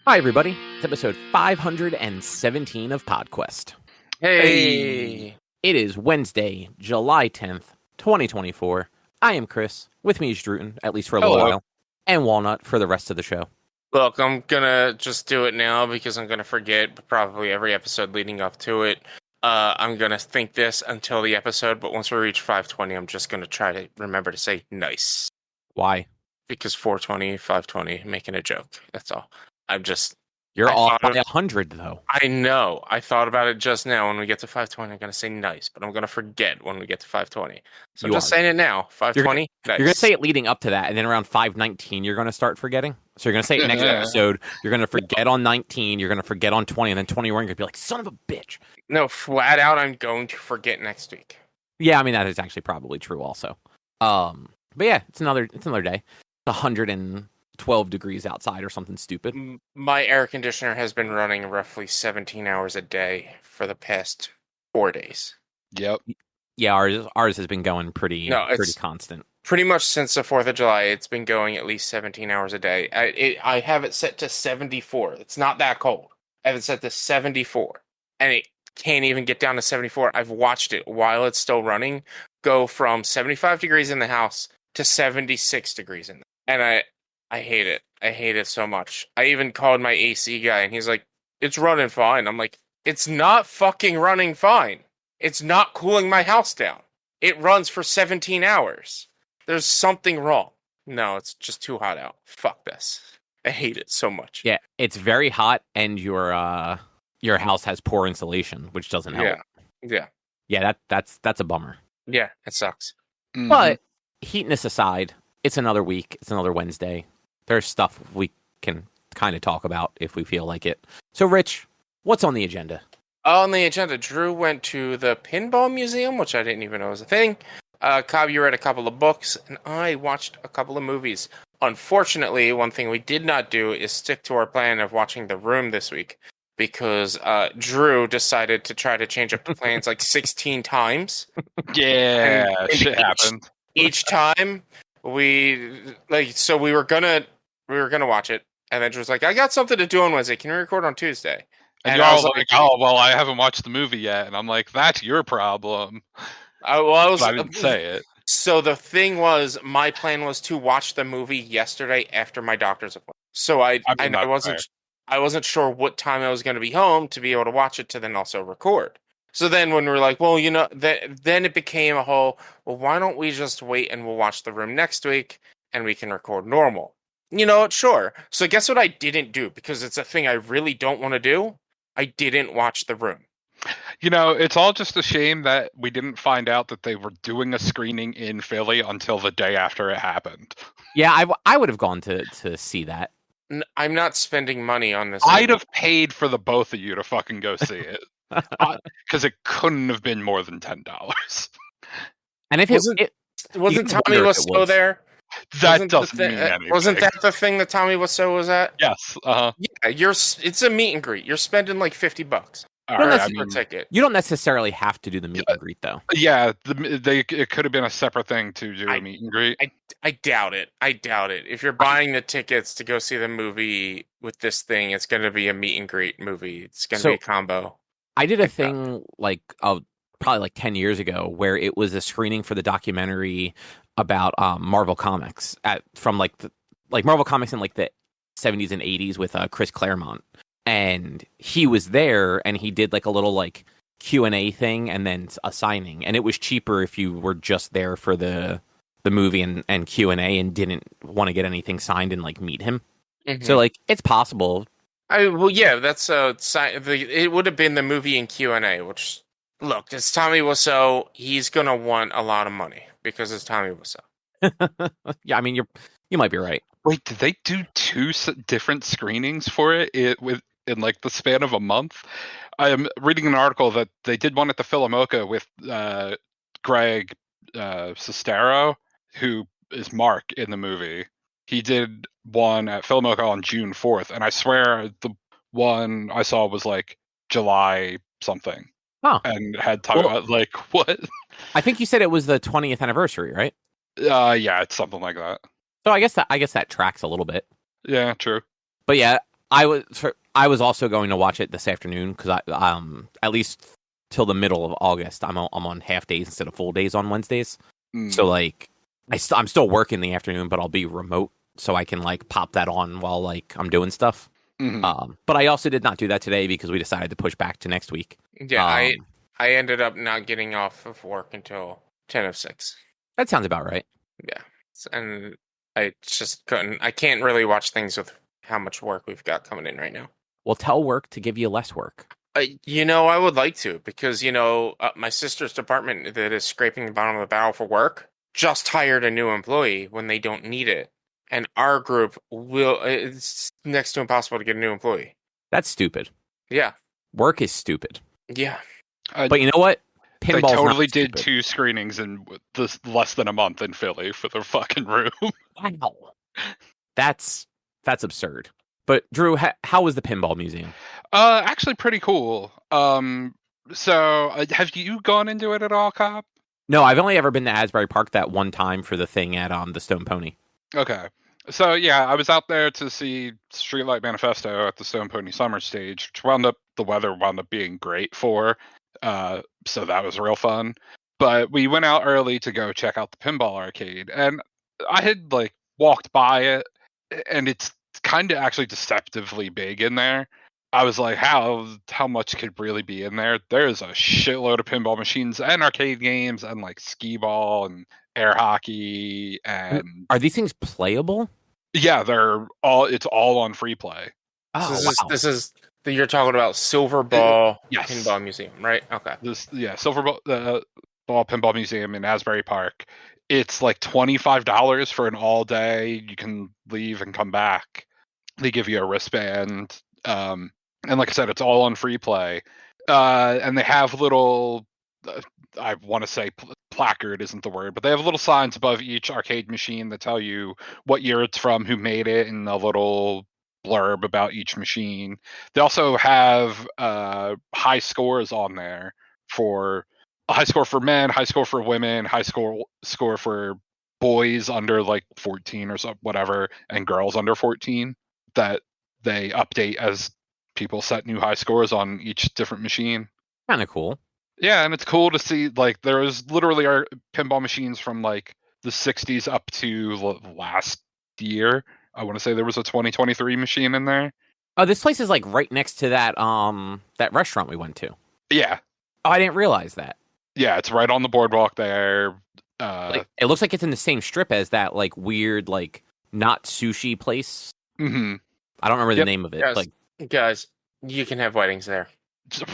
Hi, everybody. It's episode 517 of PodQuest. Hey! It is Wednesday, July 10th, 2024. I am Chris. With me is Drootin, at least for a little while, and Walnut for the rest of the show. Look, I'm gonna just do it now because I'm gonna forget probably every episode leading up to it. I'm gonna think this until the episode, but once we reach 520, I'm just gonna try to remember to say nice. Why? Because 420, 520, making a joke. That's all. You're off by 100, though. I know. I thought about it just now. When we get to 520, I'm going to say nice, but I'm going to forget when we get to 520. So I'm just saying it now. 520, nice. You're going to say it leading up to that, and then around 519, you're going to start forgetting? So you're going to say it next episode. You're going to forget on 19. You're going to forget on 20, and then 21, you're going to be like, son of a bitch. No, flat out, I'm going to forget next week. Yeah, I mean, that is actually probably true also. But yeah, it's another day. 112 degrees outside or something stupid. My air conditioner has been running roughly 17 hours a day for the past 4 days. Yep. Yeah, ours has been going pretty constant. Pretty much since the 4th of July, it's been going at least 17 hours a day. I have it set to 74. It's not that cold. I have it set to 74. And it can't even get down to 74. I've watched it while it's still running go from 75 degrees in the house to 76 degrees in the And I hate it. I hate it so much. I even called my AC guy, and he's like, it's running fine. I'm like, it's not fucking running fine. It's not cooling my house down. It runs for 17 hours. There's something wrong. No, it's just too hot out. Fuck this. I hate it so much. Yeah, it's very hot, and your house has poor insulation, which doesn't help. Yeah, that's a bummer. Yeah, it sucks. Mm-hmm. But heatness aside, it's another week. It's another Wednesday. There's stuff we can kind of talk about if we feel like it. So, Rich, what's on the agenda? On the agenda, Drew went to the Pinball Museum, which I didn't even know was a thing. Cobb, you read a couple of books, and I watched a couple of movies. Unfortunately, one thing we did not do is stick to our plan of watching The Room this week, because Drew decided to try to change up the plans like 16 times. Yeah, and shit happened. Each time we were gonna watch it, and then Drew was like, I got something to do on Wednesday. Can we record on Tuesday? And you're all like, oh, well, I haven't watched the movie yet. And I'm like, that's your problem. I didn't say it. So the thing was, my plan was to watch the movie yesterday after my doctor's appointment. So I wasn't sure what time I was going to be home to be able to watch it to then also record. So then when we were like, well, then it became a whole, well, why don't we just wait and we'll watch The Room next week and we can record normal? Sure. So guess what I didn't do? Because it's a thing I really don't want to do. I didn't watch The Room. It's all just a shame that we didn't find out that they were doing a screening in Philly until the day after it happened. Yeah, I would have gone to see that. I'm not spending money on this. I'd have paid for the both of you to fucking go see it. Because it couldn't have been more than $10. And if wasn't Tommy Wiseau there? That doesn't mean anything. Wasn't that the thing that Tommy Wiseau was at? Yes. Yeah, it's a meet and greet. You're spending like $50. For a ticket. You don't necessarily have to do the meet and greet, though. Yeah, it could have been a separate thing to do a meet and greet. I doubt it. If you're buying the tickets to go see the movie with this thing, it's going to be a meet and greet movie. It's going to be a combo. I did a thing probably like 10 years ago where it was a screening for the documentary about Marvel Comics from Marvel Comics in like the 70s and 80s with Chris Claremont. And he was there, and he did like a little like Q&A thing and then a signing. And it was cheaper if you were just there for the movie and Q&A and didn't want to get anything signed and like meet him. Mm-hmm. So like it's possible. That's it would have been the movie and Q&A, which, look, it's Tommy Wiseau. He's going to want a lot of money because it's Tommy Wiseau. Yeah, I mean, you might be right. Wait, did they do two different screenings for it in like the span of a month? I am reading an article that they did one at the Philomoka with Greg Sestero, who is Mark in the movie. He did one at Philomoka on June 4th, and I swear the one I saw was like July something. Huh. And had talked about like what? I think you said it was the 20th anniversary, right? Yeah, it's something like that. So I guess that tracks a little bit. Yeah, true. But yeah, I was also going to watch it this afternoon because I at least till the middle of August I'm on half days instead of full days on Wednesdays. So like I'm still working the afternoon, but I'll be remote, so I can like pop that on while like I'm doing stuff. But I also did not do that today because we decided to push back to next week. Yeah, I ended up not getting off of work until 10:06. That sounds about right. Yeah, and I just couldn't. I can't really watch things with how much work we've got coming in right now. Well, tell work to give you less work. I would like to because my sister's department that is scraping the bottom of the barrel for work just hired a new employee when they don't need it, and our group it's next to impossible to get a new employee. That's stupid. Yeah, work is stupid. Yeah, but you know what? Pinball's they totally did 2 screenings in less than a month in Philly for their fucking room. Wow, that's absurd. But Drew, how was the Pinball Museum? Actually pretty cool. So have you gone into it at all, Cop? No, I've only ever been to Asbury Park that one time for the thing at the Stone Pony. Okay. So yeah, I was out there to see Streetlight Manifesto at the Stone Pony Summer Stage, which the weather wound up being great for. So that was real fun. But we went out early to go check out the Pinball Arcade, and I had like walked by it, and it's kind of actually deceptively big in there. I was like, how much could really be in there? There's a shitload of pinball machines and arcade games and like skee ball and air hockey and are these things playable? Yeah, it's all on free play. Oh, so this is you're talking about Silver Ball yes. Pinball Museum, right? Okay. Silver Ball Pinball Museum in Asbury Park. It's like $25 for an all day. You can leave and come back. They give you a wristband. And like I said, it's all on free play. And they have little, I want to say placard isn't the word, but they have little signs above each arcade machine that tell you what year it's from, who made it, and a little blurb about each machine. They also have high scores on there for a high score for men, high score for women, high score for boys under like 14 or so, whatever, and girls under 14 that they update as people set new high scores on each different machine. Kind of cool. Yeah, and it's cool to see like there was literally pinball machines from like the 60s up to last year. I want to say there was a 2023 machine in there. Oh, this place is like right next to that restaurant we went to. Yeah. Oh, I didn't realize that. Yeah, it's right on the boardwalk there. It looks like it's in the same strip as that like weird like not sushi place. Mm-hmm. I don't remember the name of it. Guys, you can have weddings there.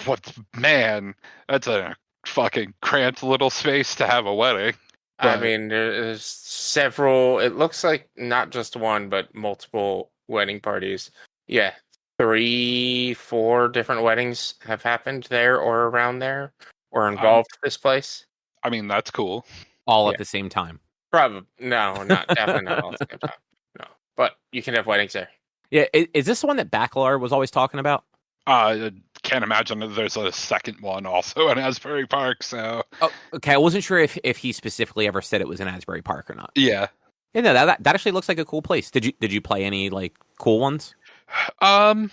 What, man? That's a fucking cramped little space to have a wedding. But I mean, there's several. It looks like not just one, but multiple wedding parties. Yeah, 3, 4 different weddings have happened there or around there or involved this place. I mean, that's cool. All at the same time. Probably no, definitely not all at the same time. No, but you can have weddings there. Yeah, is this the one that Backlar was always talking about? Can't imagine that there's a second one also in Asbury Park. So okay, I wasn't sure if he specifically ever said it was in Asbury Park or not. Yeah. Yeah, no, that actually looks like a cool place. Did you play any like cool ones? I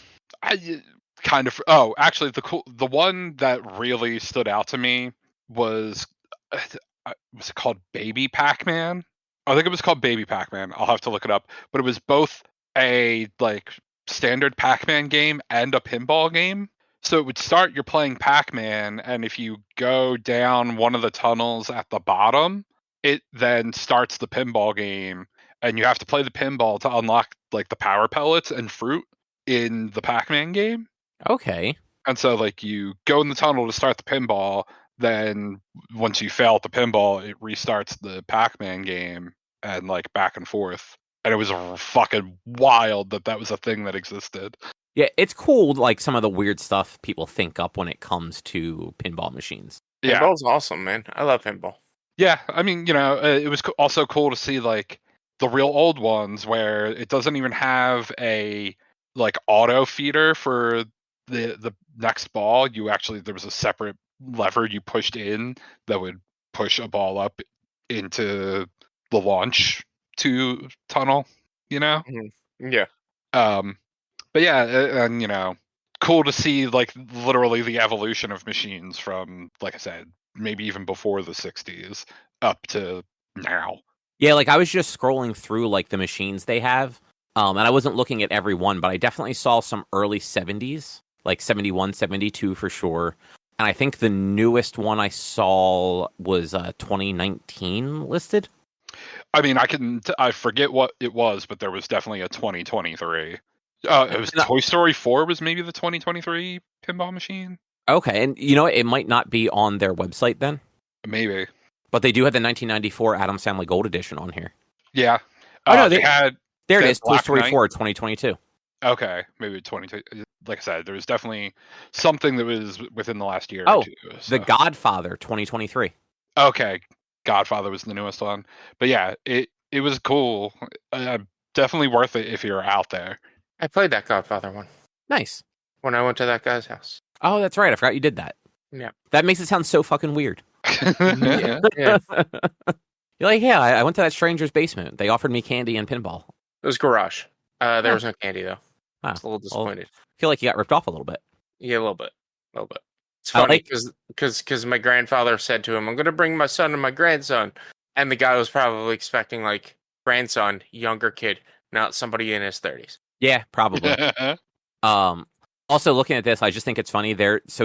kind of. Oh, actually, the one that really stood out to me was it called Baby Pac-Man? I think it was called Baby Pac-Man. I'll have to look it up. But it was both a like standard Pac-Man game and a pinball game. So it would start, you're playing Pac-Man, and if you go down one of the tunnels at the bottom, it then starts the pinball game, and you have to play the pinball to unlock like the power pellets and fruit in the Pac-Man game. Okay. And so like you go in the tunnel to start the pinball, then once you fail at the pinball, it restarts the Pac-Man game, and like back and forth. And it was fucking wild that was a thing that existed. Yeah, it's cool, like some of the weird stuff people think up when it comes to pinball machines. Yeah. Pinball's awesome, man. I love pinball. Yeah, I mean, it was also cool to see like the real old ones where it doesn't even have a like auto feeder for the next ball. There was a separate lever you pushed in that would push a ball up into the launch tunnel, Mm-hmm. Yeah. But yeah, and cool to see like literally the evolution of machines from, like I said, maybe even before the 60s up to now. Yeah, like I was just scrolling through like the machines they have, and I wasn't looking at every one, but I definitely saw some early 70s, like 71, 72 for sure. And I think the newest one I saw was 2019 listed. I mean, I forget what it was, but there was definitely a 2023. It was Toy Story 4 was maybe the 2023 pinball machine. Okay, and you know what? It might not be on their website then. Maybe. But they do have the 1994 Addams Family Gold Edition on here. Yeah. Oh, no, there it is. Toy Story Knight. 4, 2022. Okay, maybe 22. Like I said, there was definitely something that was within the last year. Oh, or two, so. The Godfather, 2023. Okay, Godfather was the newest one. But yeah, it was cool. Definitely worth it if you're out there. I played that Godfather one Nice. when I went to that guy's house. Oh, that's right. I forgot you did that. Yeah. That makes it sound so fucking weird. Yeah. You're like, yeah, I went to that stranger's basement. They offered me candy and pinball. It was garage. There was no candy though. I was a little disappointed. I feel like you got ripped off a little bit. Yeah, a little bit. It's funny because my grandfather said to him, "I'm going to bring my son and my grandson," and the guy was probably expecting like grandson, younger kid, not somebody in his 30s. Yeah, probably. Also, looking at this, I just think it's funny. There's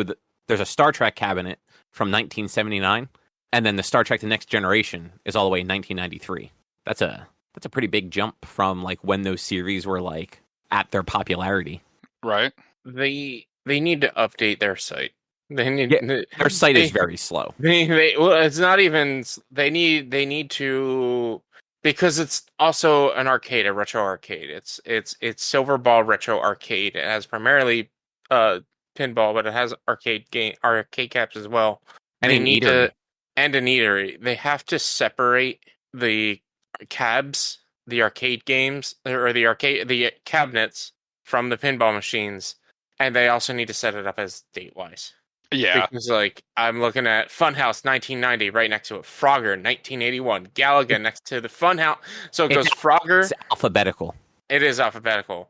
a Star Trek cabinet from 1979, and then the Star Trek: The Next Generation is all the way in 1993. That's a pretty big jump from like when those series were like at their popularity. Right. They need to update their site. Their site is very slow. It's not even. They need to, because it's also an arcade, a retro arcade. It's Silver Ball Retro Arcade. It has primarily pinball, but it has arcade caps as well. And they an need eatery. and an eatery. They have to separate the cabs, the arcade games, or the cabinets from the pinball machines, and they also need to set it up as date-wise. Yeah. Because, like, I'm looking at Funhouse 1990 right next to it, Frogger 1981, Galaga next to the Funhouse. So it goes Frogger. It's alphabetical. It is alphabetical.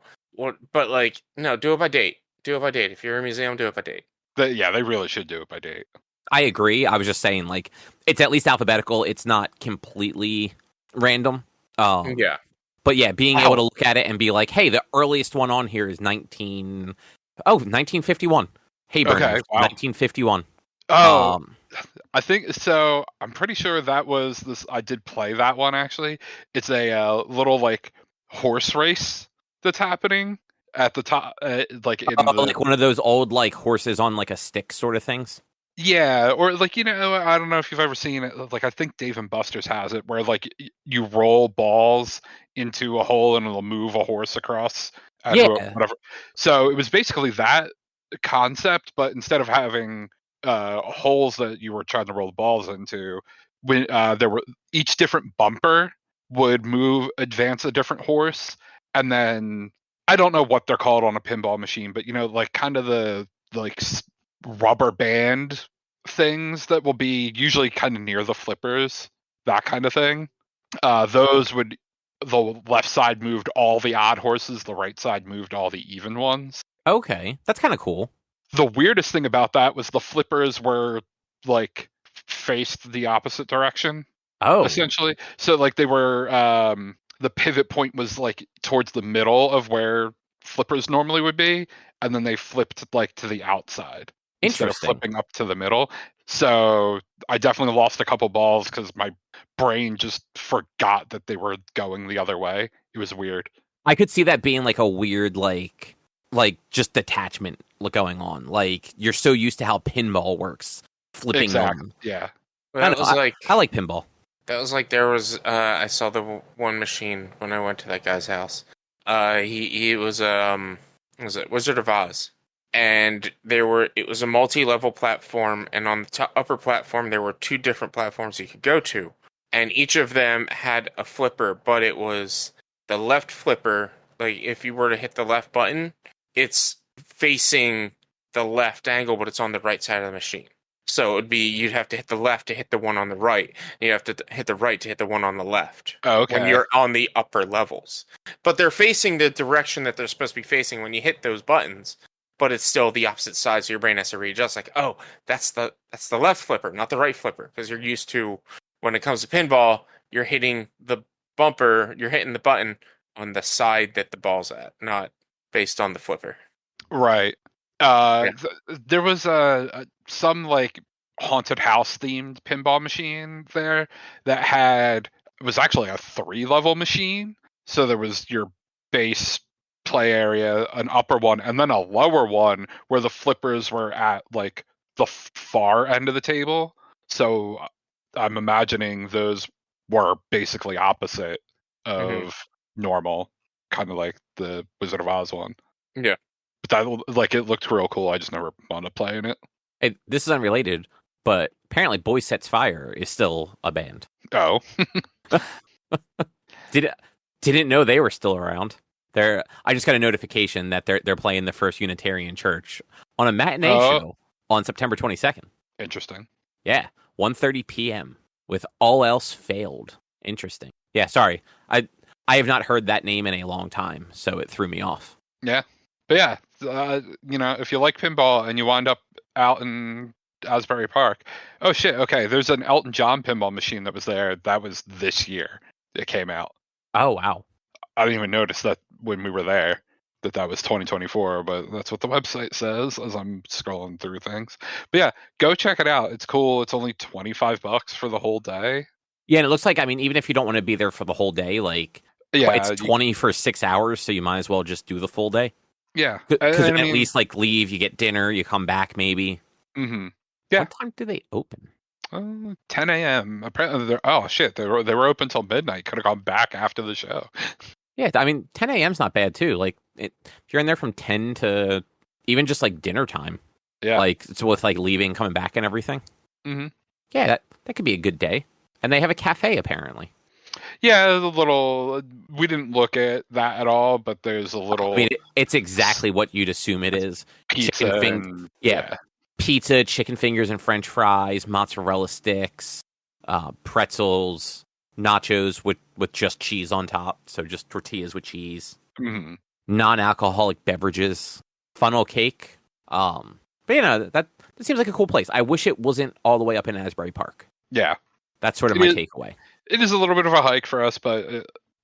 But, like, no, do it by date. Do it by date. If you're a museum, do it by date. They really should do it by date. I agree. I was just saying, like, it's at least alphabetical. It's not completely random. Yeah. But yeah, being able to look at it and be like, hey, the earliest one on here is 1951. Hey, Burners, Okay, wow. 1951. Oh, I think so. I'm pretty sure that was this. I did play that one actually. It's a little like horse race that's happening at the top, like in like one of those old like horses on like a stick sort of things. Yeah, or like I don't know if you've ever seen it. Like I think Dave and Buster's has it, where like you roll balls into a hole and it'll move a horse across. Whatever. So it was basically that concept, but instead of having holes that you were trying to roll the balls into, when there were each different bumper would advance a different horse, and then I don't know what they're called on a pinball machine, but like kind of the like rubber band things that will be usually kind of near the flippers, that kind of thing. The left side moved all the odd horses, the right side moved all the even ones. Okay, that's kind of cool. The weirdest thing about that was the flippers were like faced the opposite direction. Oh, essentially. So like they were the pivot point was like towards the middle of where flippers normally would be, and then they flipped like to the outside instead of flipping up to the middle. So I definitely lost a couple balls because my brain just forgot that they were going the other way. It was weird. I could see that being like a weird like just detachment going on. Like you're so used to how pinball works, flipping exactly. them. Yeah. Well, I like pinball. That was like there was I saw the one machine when I went to that guy's house. He was was it Wizard of Oz, and it was a multi-level platform, and on the upper platform there were two different platforms you could go to, and each of them had a flipper, but it was the left flipper. Like if you were to hit the left button, it's facing the left angle, but it's on the right side of the machine. So it would be you'd have to hit the left to hit the one on the right. And you have to hit the right to hit the one on the left. Oh, okay. When you're on the upper levels. But they're facing the direction that they're supposed to be facing when you hit those buttons. But it's still the opposite side, so your brain has to readjust. Like, oh, that's the left flipper, not the right flipper, because you're used to when it comes to pinball, you're hitting the bumper, you're hitting the button on the side that the ball's at, not based on the flipper. Right. There was some like haunted house themed pinball machine there that was actually a 3-level machine. So there was your base play area, an upper one, and then a lower one where the flippers were at like the far end of the table. So I'm imagining those were basically opposite of normal, kind of like the Wizard of Oz one. Yeah. But that, like, it looked real cool. I just never wound up playing it. Hey, this is unrelated, but apparently Boy Sets Fire is still a band. Oh. Didn't know they were still around. I just got a notification that they're playing the First Unitarian Church on a matinee show on September 22nd. Interesting. Yeah, 1:30 p.m. with All Else Failed. Interesting. Yeah, sorry. I have not heard that name in a long time, so it threw me off. Yeah. But yeah, if you like pinball and you wind up out in Asbury Park, oh shit, okay, there's an Elton John pinball machine that was there. That was this year. It came out. Oh, wow. I didn't even notice that when we were there, that was 2024, but that's what the website says as I'm scrolling through things. But yeah, go check it out. It's cool. It's only $25 for the whole day. Yeah, and it looks like, even if you don't want to be there for the whole day, like, yeah, it's 20 for 6 hours, so you might as well just do the full day. Yeah. Because at least, like, leave, you get dinner, you come back, maybe. Mm-hmm. Yeah. What time do they open? 10 a.m. Apparently, they were open till midnight. Could have gone back after the show. Yeah, 10 a.m.'s not bad, too. Like, if you're in there from 10 to even just, like, dinner time. Yeah. Like, so with, like, leaving, coming back and everything. Mm-hmm. Yeah, that could be a good day. And they have a cafe, apparently. Yeah, we didn't look at that at all, but there's a little... it's exactly what you'd assume it is. Pizza pizza, chicken fingers and french fries, mozzarella sticks, pretzels, nachos with just cheese on top, so just tortillas with cheese. Mm-hmm. Non-alcoholic beverages, funnel cake. But that seems like a cool place. I wish it wasn't all the way up in Asbury Park. Yeah. That's sort of my takeaway. It is a little bit of a hike for us, but,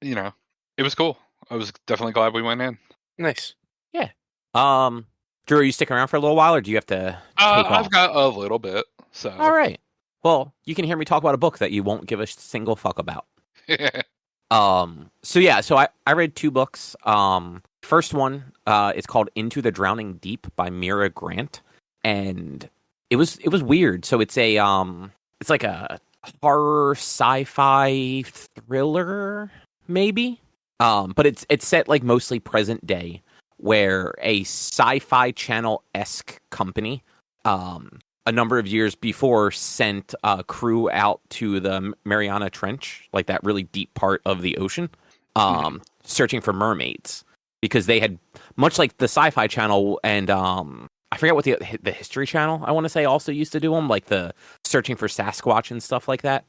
it was cool. I was definitely glad we went in. Nice. Yeah. Drew, are you sticking around for a little while, or do you have to take off? I've got a little bit, so... All right. Well, you can hear me talk about a book that you won't give a single fuck about. So I read 2 books. First one, it's called Into the Drowning Deep by Mira Grant, and it was weird. So it's it's like a horror sci-fi thriller, maybe. But it's set like mostly present day, where a sci-fi channel-esque company, a number of years before, sent a crew out to the Mariana Trench, like that really deep part of the ocean, searching for mermaids, because they had, much like the Sci-Fi Channel and I forget what the History Channel, I want to say, also used to do them, like the searching for Sasquatch and stuff like that.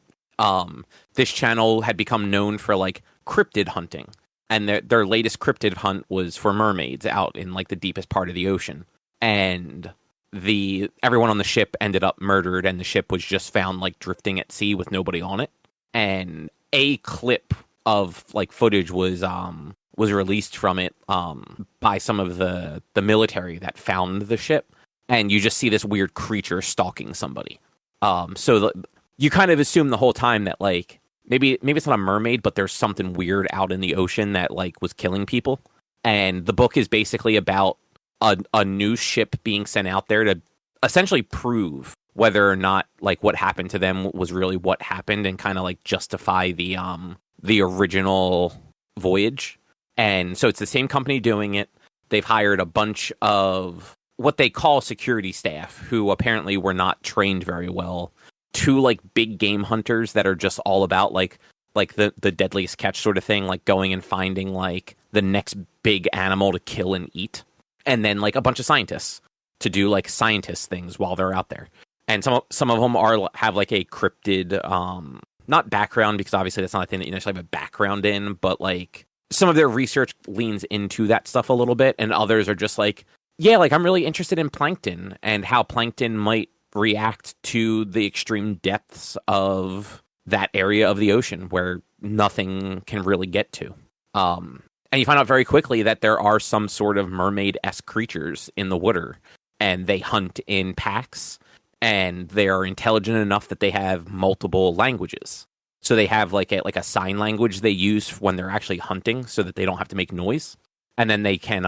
This channel had become known for like cryptid hunting, and their latest cryptid hunt was for mermaids out in like the deepest part of the ocean. And everyone on the ship ended up murdered, and the ship was just found like drifting at sea with nobody on it. And a clip of like footage was released from it by some of the military that found the ship, and you just see this weird creature stalking somebody. You kind of assume the whole time that like maybe it's not a mermaid, but there's something weird out in the ocean that like was killing people. And the book is basically about a new ship being sent out there to essentially prove whether or not like what happened to them was really what happened, and kind of like justify the original voyage. And so it's the same company doing it. They've hired a bunch of what they call security staff, who apparently were not trained very well, 2 like big game hunters that are just all about like the deadliest catch sort of thing, like going and finding like the next big animal to kill and eat. And then like a bunch of scientists to do like scientist things while they're out there. and some of them have like a cryptid, not background, because obviously that's not a thing that you necessarily have a background in, but like some of their research leans into that stuff a little bit, and others are just like, yeah, like I'm really interested in plankton and how plankton might react to the extreme depths of that area of the ocean where nothing can really get to. And you find out very quickly that there are some sort of mermaid-esque creatures in the water, and they hunt in packs, and they are intelligent enough that they have multiple languages. So they have like a sign language they use when they're actually hunting, so that they don't have to make noise. And then they can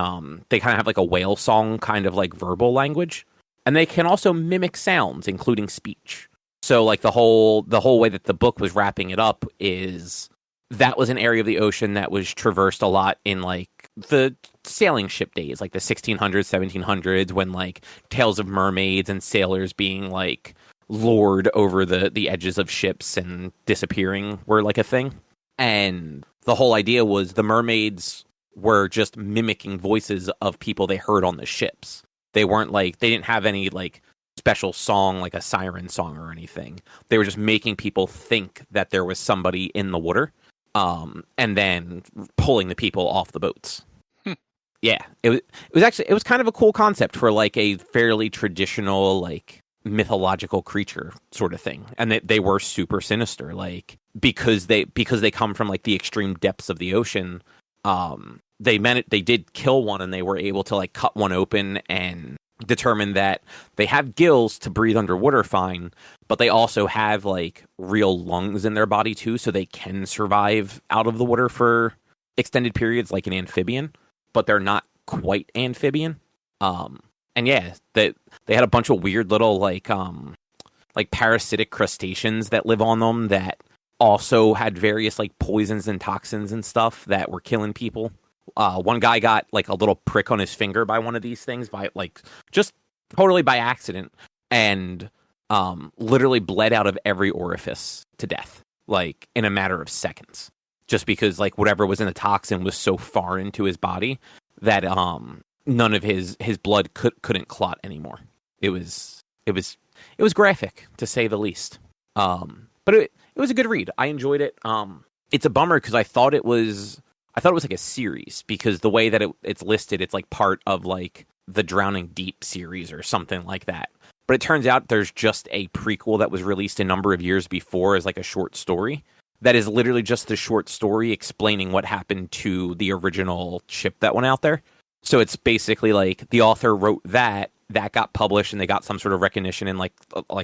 they kind of have like a whale song kind of like verbal language, and they can also mimic sounds, including speech. So like the whole way that the book was wrapping it up is that was an area of the ocean that was traversed a lot in like the sailing ship days, like the 1600s, 1700s, when like tales of mermaids and sailors being like lured over the edges of ships and disappearing were like a thing. And the whole idea was the mermaids were just mimicking voices of people they heard on the ships. They weren't like, they didn't have any like special song, like a siren song or anything. They were just making people think that there was somebody in the water, and then pulling the people off the boats. Yeah, it was kind of a cool concept for like a fairly traditional like mythological creature sort of thing, and they were super sinister, like because they come from like the extreme depths of the ocean. They did kill one, and they were able to like cut one open and determine that they have gills to breathe underwater fine, but they also have like real lungs in their body too, so they can survive out of the water for extended periods like an amphibian, but they're not quite amphibian. And yeah, they had a bunch of weird little like parasitic crustaceans that live on them that also had various like poisons and toxins and stuff that were killing people. One guy got like a little prick on his finger by one of these things, by like just totally by accident, and literally bled out of every orifice to death, like in a matter of seconds, just because like whatever was in the toxin was so far into his body that none of his blood couldn't clot anymore. It was graphic, to say the least. But it was a good read. I enjoyed it. It's a bummer because I thought it was like a series, because the way that it's listed, it's like part of like the Drowning Deep series or something like that. But it turns out there's just a prequel that was released a number of years before as like a short story that is literally just the short story explaining what happened to the original ship that went out there. So it's basically like the author wrote that got published, and they got some sort of recognition in like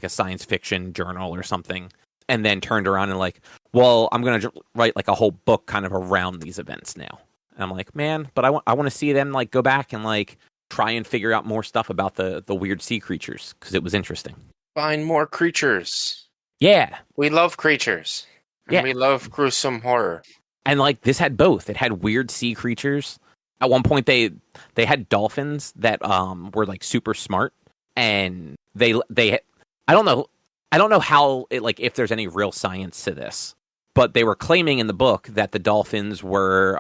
a science fiction journal or something, and then turned around and like, well, I'm going to write like a whole book kind of around these events now. And I'm like, man, but I want to see them like go back and like try and figure out more stuff about the weird sea creatures, because it was interesting. Find more creatures. Yeah. We love creatures. And yeah. We love gruesome horror. And like this had both. It had weird sea creatures. At one point they had dolphins that were like super smart, and they I don't know how it, like if there's any real science to this, but they were claiming in the book that the dolphins were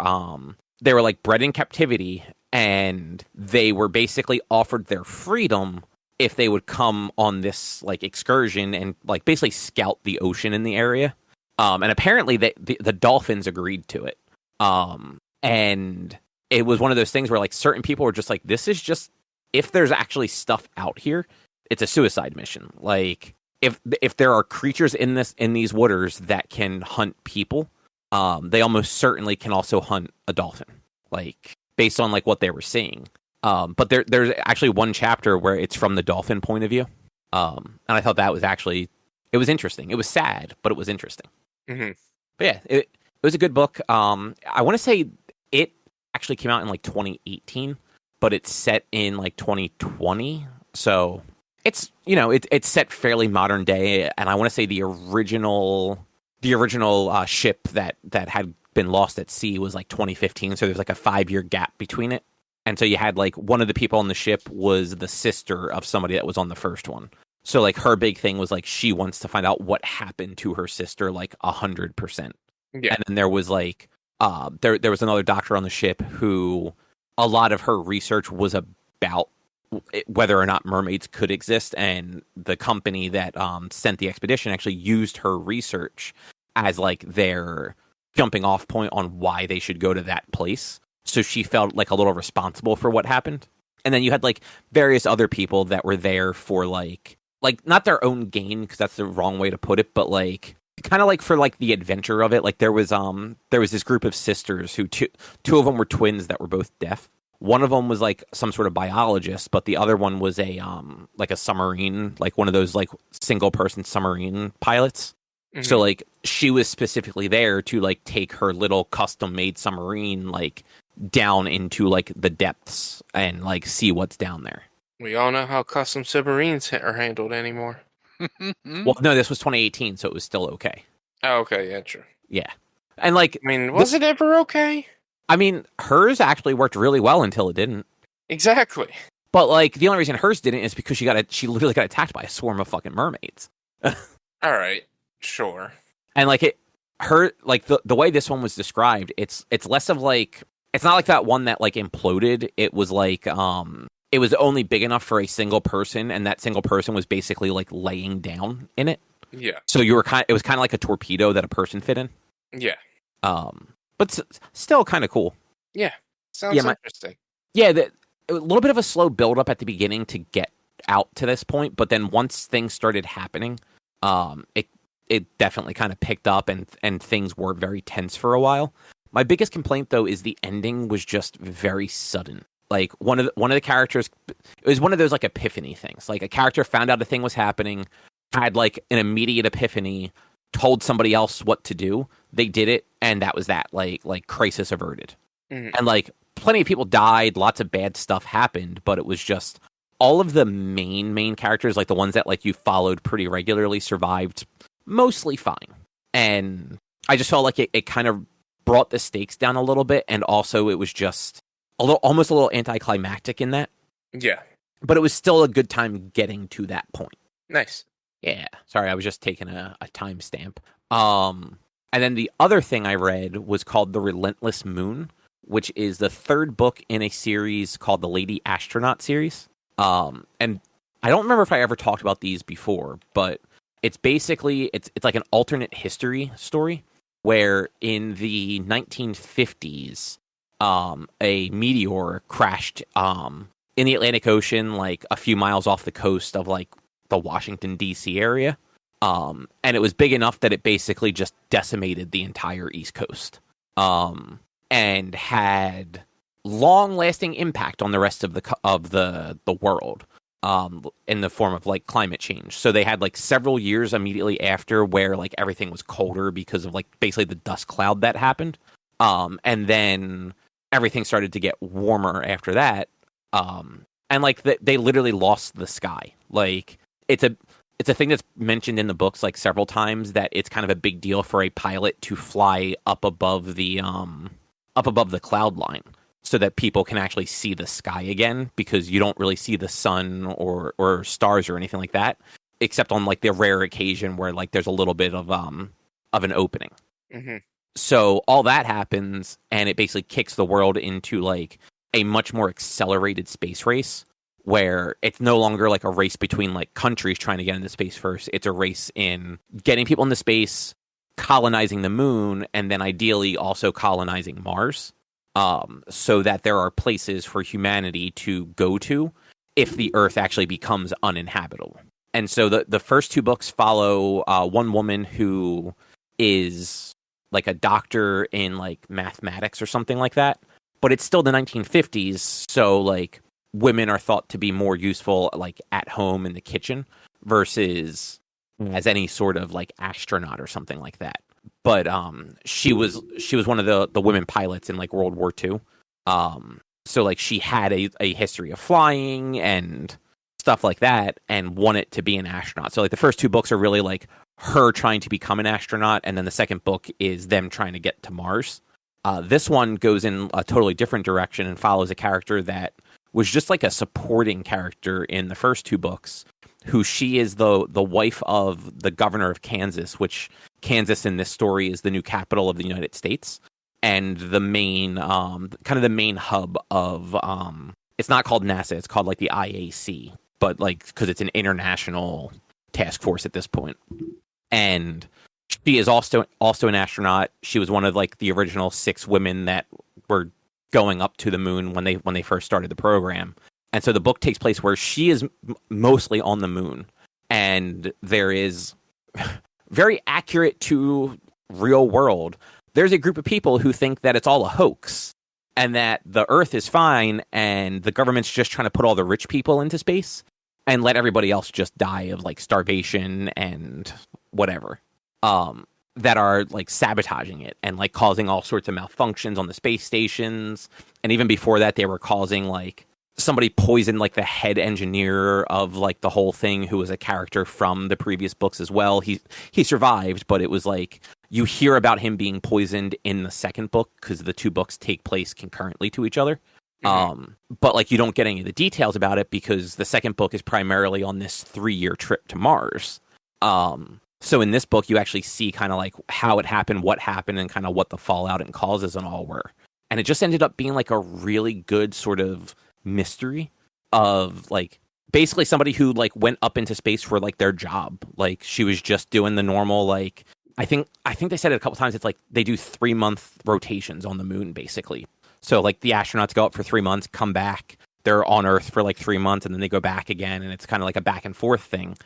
they were like bred in captivity, and they were basically offered their freedom if they would come on this like excursion and like basically scout the ocean in the area. And apparently the dolphins agreed to it. And it was one of those things where like certain people were just like, this is just, if there's actually stuff out here, it's a suicide mission. Like if there are creatures in these waters that can hunt people, they almost certainly can also hunt a dolphin, like based on like what they were seeing. But there's actually one chapter where it's from the dolphin point of view. And I thought that was actually, it was interesting. It was sad, but it was interesting. Mm-hmm. But yeah, it was a good book. I want to say it actually came out in like 2018, but it's set in like 2020. So it's, you know, it's set fairly modern day. And I want to say the original ship that had been lost at sea was like 2015. So there's like a 5-year gap between it. And so you had like one of the people on the ship was the sister of somebody that was on the first one. So like her big thing was like she wants to find out what happened to her sister like 100%. Yeah. And then there was like there was another doctor on the ship who a lot of her research was about whether or not mermaids could exist, and the company that sent the expedition actually used her research as like their jumping off point on why they should go to that place. So she felt like a little responsible for what happened. And then you had like various other people that were there for like not their own gain, because that's the wrong way to put it, but like kind of like for like the adventure of it. Like there was this group of sisters who two of them were twins that were both deaf. One of them was like some sort of biologist, but the other one was a like a submarine, like one of those like single person submarine pilots. Mm-hmm. So like she was specifically there to like take her little custom made submarine like down into like the depths and like see what's down there. We all know how custom submarines are handled anymore. Well, no, this was 2018, so it was still okay. Oh, okay, yeah, true. Yeah. And like, I mean, was it ever okay? I mean, hers actually worked really well until it didn't. Exactly. But like, the only reason hers didn't is because she literally got attacked by a swarm of fucking mermaids. All right, sure. And like the way this one was described, it's less of like, it's not like that one that like imploded. It was like, it was only big enough for a single person, and that single person was basically like laying down in it. Yeah. So it was kind of like a torpedo that a person fit in. Yeah. But still kind of cool. Yeah. Sounds interesting. Yeah, a little bit of a slow build up at the beginning to get out to this point, but then once things started happening, it definitely kind of picked up, and things were very tense for a while. My biggest complaint though is the ending was just very sudden. Like one of the characters, it was one of those like epiphany things. Like a character found out a thing was happening, had like an immediate epiphany, told somebody else what to do. They did it, and that was that. Like crisis averted. Mm-hmm. And like plenty of people died, lots of bad stuff happened, but it was just all of the main characters, like the ones that like you followed pretty regularly, survived mostly fine. And I just felt like it kind of brought the stakes down a little bit, and also it was just almost a little anticlimactic in that. Yeah. But it was still a good time getting to that point. Nice. Yeah. Sorry, I was just taking a timestamp. And then the other thing I read was called The Relentless Moon, which is the third book in a series called the Lady Astronaut series. And I don't remember if I ever talked about these before, but it's basically, it's like an alternate history story where in the 1950s, a meteor crashed in the Atlantic Ocean, like a few miles off the coast of like the Washington, D.C. area. And it was big enough that it basically just decimated the entire East Coast, and had long-lasting impact on the rest of the world, in the form of like climate change. So they had like several years immediately after where like everything was colder because of like basically the dust cloud that happened. And then everything started to get warmer after that. And like they literally lost the sky. Like it's a thing that's mentioned in the books like several times, that it's kind of a big deal for a pilot to fly up above the cloud line so that people can actually see the sky again, because you don't really see the sun or stars or anything like that, except on like the rare occasion where like there's a little bit of an opening. Mm-hmm. So all that happens, and it basically kicks the world into like a much more accelerated space race, where it's no longer like a race between like countries trying to get into space first. It's a race in getting people into space, colonizing the moon, and then ideally also colonizing Mars, so that there are places for humanity to go to if the Earth actually becomes uninhabitable. And so the first two books follow one woman who is like a doctor in like mathematics or something like that, but it's still the 1950s, so like women are thought to be more useful like at home in the kitchen versus as any sort of like astronaut or something like that. But she was one of the women pilots in like World War II. So like she had a history of flying and stuff like that, and wanted to be an astronaut. So like the first two books are really like her trying to become an astronaut, and then the second book is them trying to get to Mars. This one goes in a totally different direction and follows a character that was just like a supporting character in the first two books, who she is the wife of the governor of Kansas, which Kansas in this story is the new capital of the United States, and the main kind of the main hub of it's not called NASA, it's called like the IAC, but like because it's an international task force at this point. And she is also an astronaut. She was one of like the original 6 women that were going up to the moon when they first started the program. And so the book takes place where she is mostly on the moon, and there is very accurate to real world. There's a group of people who think that it's all a hoax and that the Earth is fine and the government's just trying to put all the rich people into space and let everybody else just die of like starvation and whatever. That are like sabotaging it and like causing all sorts of malfunctions on the space stations. And even before that, they were causing like somebody poisoned like the head engineer of like the whole thing, who was a character from the previous books as well. He survived, but it was like you hear about him being poisoned in the second book because the 2 books take place concurrently to each other. Mm-hmm. But like you don't get any of the details about it because the second book is primarily on this 3-year trip to Mars. So in this book, you actually see kind of like how it happened, what happened, and kind of what the fallout and causes and all were. And it just ended up being like a really good sort of mystery of like basically somebody who like went up into space for like their job. Like she was just doing the normal, like, I think they said it a couple times. It's like they do 3-month rotations on the moon, basically. So like the astronauts go up for 3 months, come back, they're on Earth for like 3 months, and then they go back again. And it's kind of like a back and forth thing.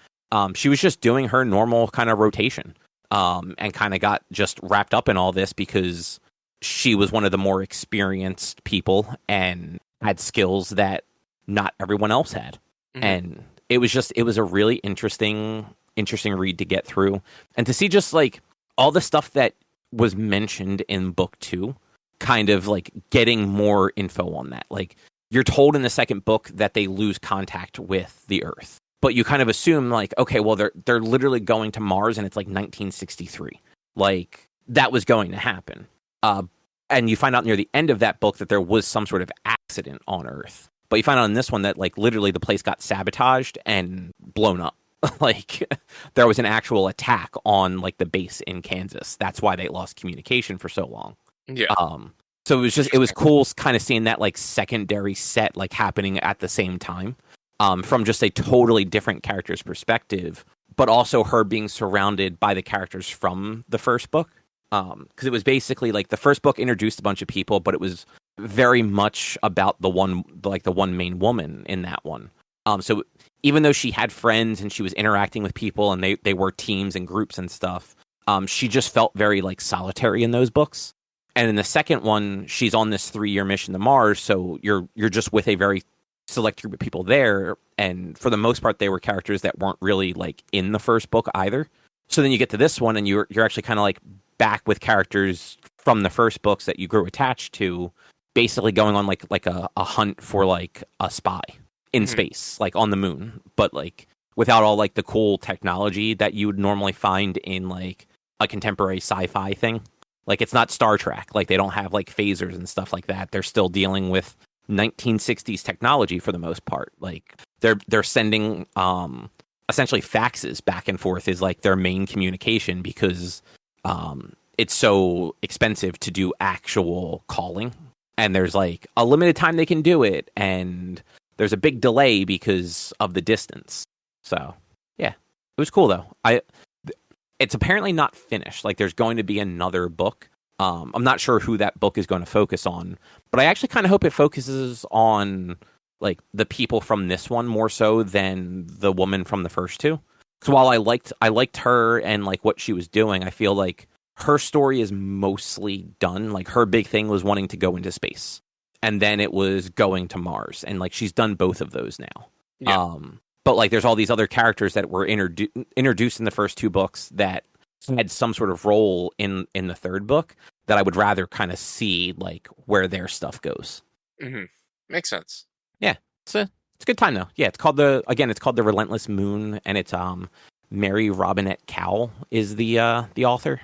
She was just doing her normal kind of rotation, and kind of got just wrapped up in all this because she was one of the more experienced people and had skills that not everyone else had. Mm-hmm. And it was a really interesting read to get through, and to see just like all the stuff that was mentioned in book 2, kind of like getting more info on that. Like you're told in the second book that they lose contact with the Earth. But you kind of assume like, okay, well, they're literally going to Mars and it's like 1963. Like that was going to happen. And you find out near the end of that book that there was some sort of accident on Earth. But you find out in this one that like literally the place got sabotaged and blown up. Like there was an actual attack on like the base in Kansas. That's why they lost communication for so long. Yeah. So it was cool kind of seeing that like secondary set like happening at the same time. From just a totally different character's perspective, but also her being surrounded by the characters from the first book. Because it was basically like the first book introduced a bunch of people, but it was very much about the one main woman in that one. So even though she had friends and she was interacting with people and they were teams and groups and stuff, she just felt very like solitary in those books. And in the second one, she's on this 3-year mission to Mars, so you're just with a very select group of people there, and for the most part they were characters that weren't really like in the first book either. So then you get to this one and you're actually kind of like back with characters from the first books that you grew attached to, basically going on like a hunt for like a spy in space, like on the moon, but like without all like the cool technology that you would normally find in like a contemporary sci-fi thing. Like it's not Star Trek, like they don't have like phasers and stuff like that. They're still dealing with 1960s technology for the most part. Like they're sending essentially faxes back and forth is like their main communication because it's so expensive to do actual calling, and there's like a limited time they can do it, and there's a big delay because of the distance. So yeah, it was cool though. It's apparently not finished. Like there's going to be another book. I'm not sure who that book is going to focus on, but I actually kind of hope it focuses on like the people from this one more so than the woman from the first 2. So while I liked her and like what she was doing, I feel like her story is mostly done. Like her big thing was wanting to go into space, and then it was going to Mars, and like she's done both of those now. Yeah. But like there's all these other characters that were introduced in the first 2 books that had some sort of role in the third book that I would rather kind of see like where their stuff goes. Mm-hmm. Makes sense. Yeah, it's a good time though. Yeah, it's called the Relentless Moon, and it's Mary Robinette Kowal is the author.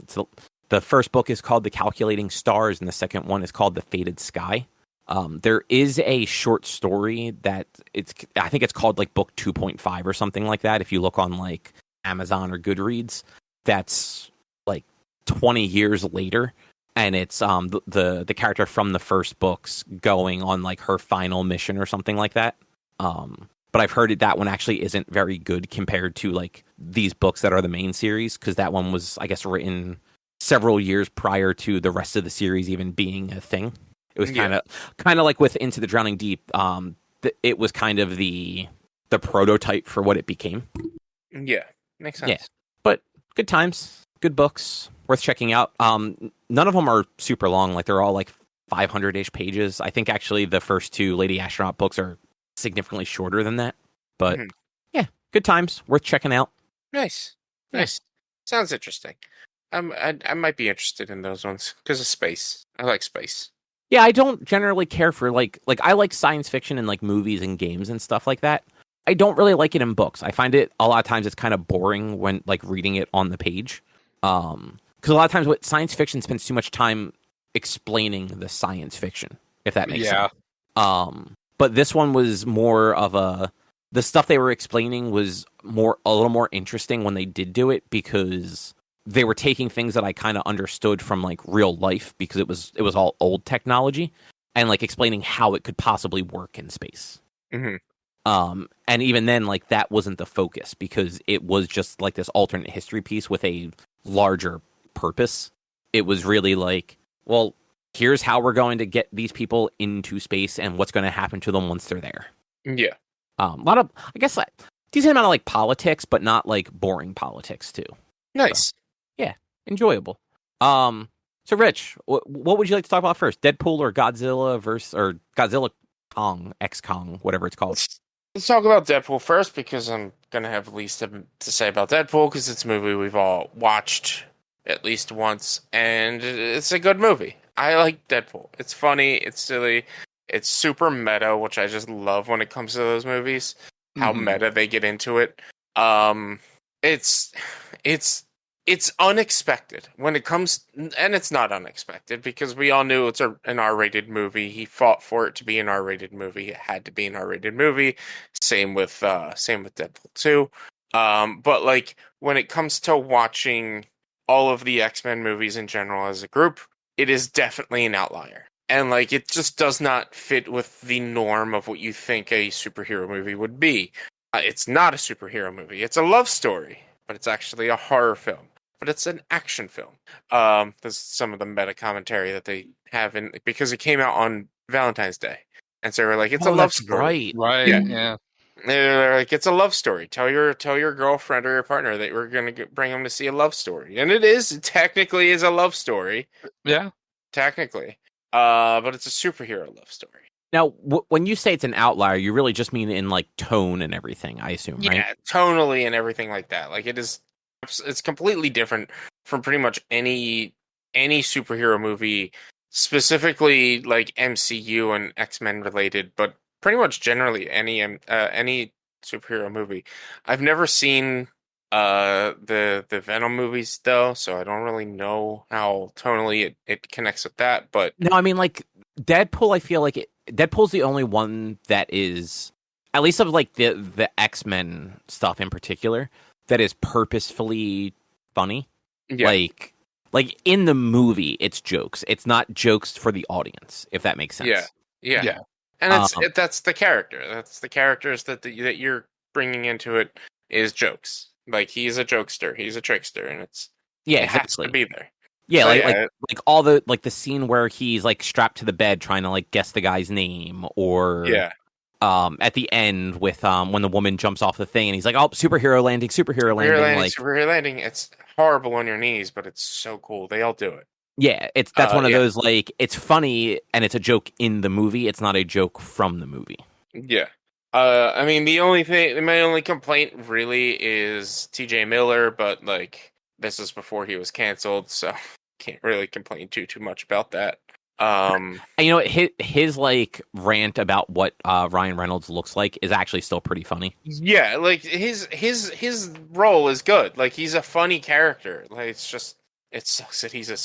So the first book is called The Calculating Stars, and the second one is called The Faded Sky. There is a short story that I think it's called like book 2.5 or something like that. If you look on like Amazon or Goodreads, that's like 20 years later, and it's the character from the first books going on like her final mission or something like that. But I've heard that one actually isn't very good compared to like these books that are the main series, because that one was, I guess, written several years prior to the rest of the series even being a thing. It was kind of like with Into the Drowning Deep. It was kind of the prototype for what it became. Yeah, makes sense. Yeah, but good times, good books, worth checking out. None of them are super long. Like they're all like 500-ish pages. I think actually the first two Lady Astronaut books are significantly shorter than that. But yeah, good times, worth checking out. Nice. Sounds interesting. I might be interested in those ones because of space. I like space. Yeah, I don't generally care for like I like science fiction in like movies and games and stuff like that. I don't really like it in books. I find it a lot of times it's kind of boring when like reading it on the page. Because a lot of times what science fiction spends too much time explaining the science fiction, if that makes sense. But this one was more of the stuff they were explaining was a little more interesting when they did do it, because they were taking things that I kind of understood from like real life, because it was all old technology, and like explaining how it could possibly work in space. And even then, like that wasn't the focus, because it was just like this alternate history piece with a larger purpose. It was really like, well, here's how we're going to get these people into space and what's going to happen to them once they're there. Yeah. A lot of, I guess, like, decent amount of like politics, but not like boring politics too. Nice. So, yeah, enjoyable. So Rich, what would you like to talk about first? Deadpool or Godzilla or Godzilla Kong, X Kong, whatever it's called. Let's talk about Deadpool first, because I'm going to have at least to say about Deadpool, because it's a movie we've all watched at least once, and it's a good movie. I like Deadpool. It's funny, it's silly, it's super meta, which I just love when it comes to those movies, how meta they get into it. It's unexpected when it comes, and it's not unexpected because we all knew it's an R-rated movie. He fought for it to be an R-rated movie. It had to be an R-rated movie. Same with Deadpool 2. But like when it comes to watching all of the X-Men movies in general as a group, it is definitely an outlier. And like it just does not fit with the norm of what you think a superhero movie would be. It's not a superhero movie. It's a love story, but it's actually a horror film. But it's an action film. There's some of the meta commentary that they have in, because it came out on Valentine's Day, and so we're like, it's a love story, right? Yeah. They're like, it's a love story. Tell your girlfriend or your partner that we're gonna bring them to see a love story, and it technically is a love story. Yeah, technically, but it's a superhero love story. Now, when you say it's an outlier, you really just mean in like tone and everything, I assume, right? Yeah, tonally and everything like that. Like it is. It's completely different from pretty much any superhero movie, specifically like MCU and X-Men related, but pretty much generally any superhero movie. I've never seen the Venom movies though, so I don't really know how tonally it connects with that. But no, I mean like Deadpool. I feel like Deadpool's the only one that is, at least of like the X-Men stuff in particular, that is purposefully funny. Yeah. Like in the movie, it's jokes. It's not jokes for the audience, if that makes sense. Yeah. And that's the character. That's the characters that you're bringing into it is jokes. Like he's a jokester, he's a trickster, and it has to be there. Yeah, so, like all the like the scene where he's like strapped to the bed trying to like guess the guy's name, or at the end with when the woman jumps off the thing and he's like, "Oh, superhero landing." Superhero landing. It's horrible on your knees, but it's so cool. They all do it. Yeah, that's one of those like it's funny and it's a joke in the movie. It's not a joke from the movie. Yeah. I mean, my only complaint really is T.J. Miller, but like this is before he was canceled, so can't really complain too much about that. You know, his like rant about what Ryan Reynolds looks like is actually still pretty funny. Yeah, like his role is good. Like he's a funny character. Like it sucks that he's a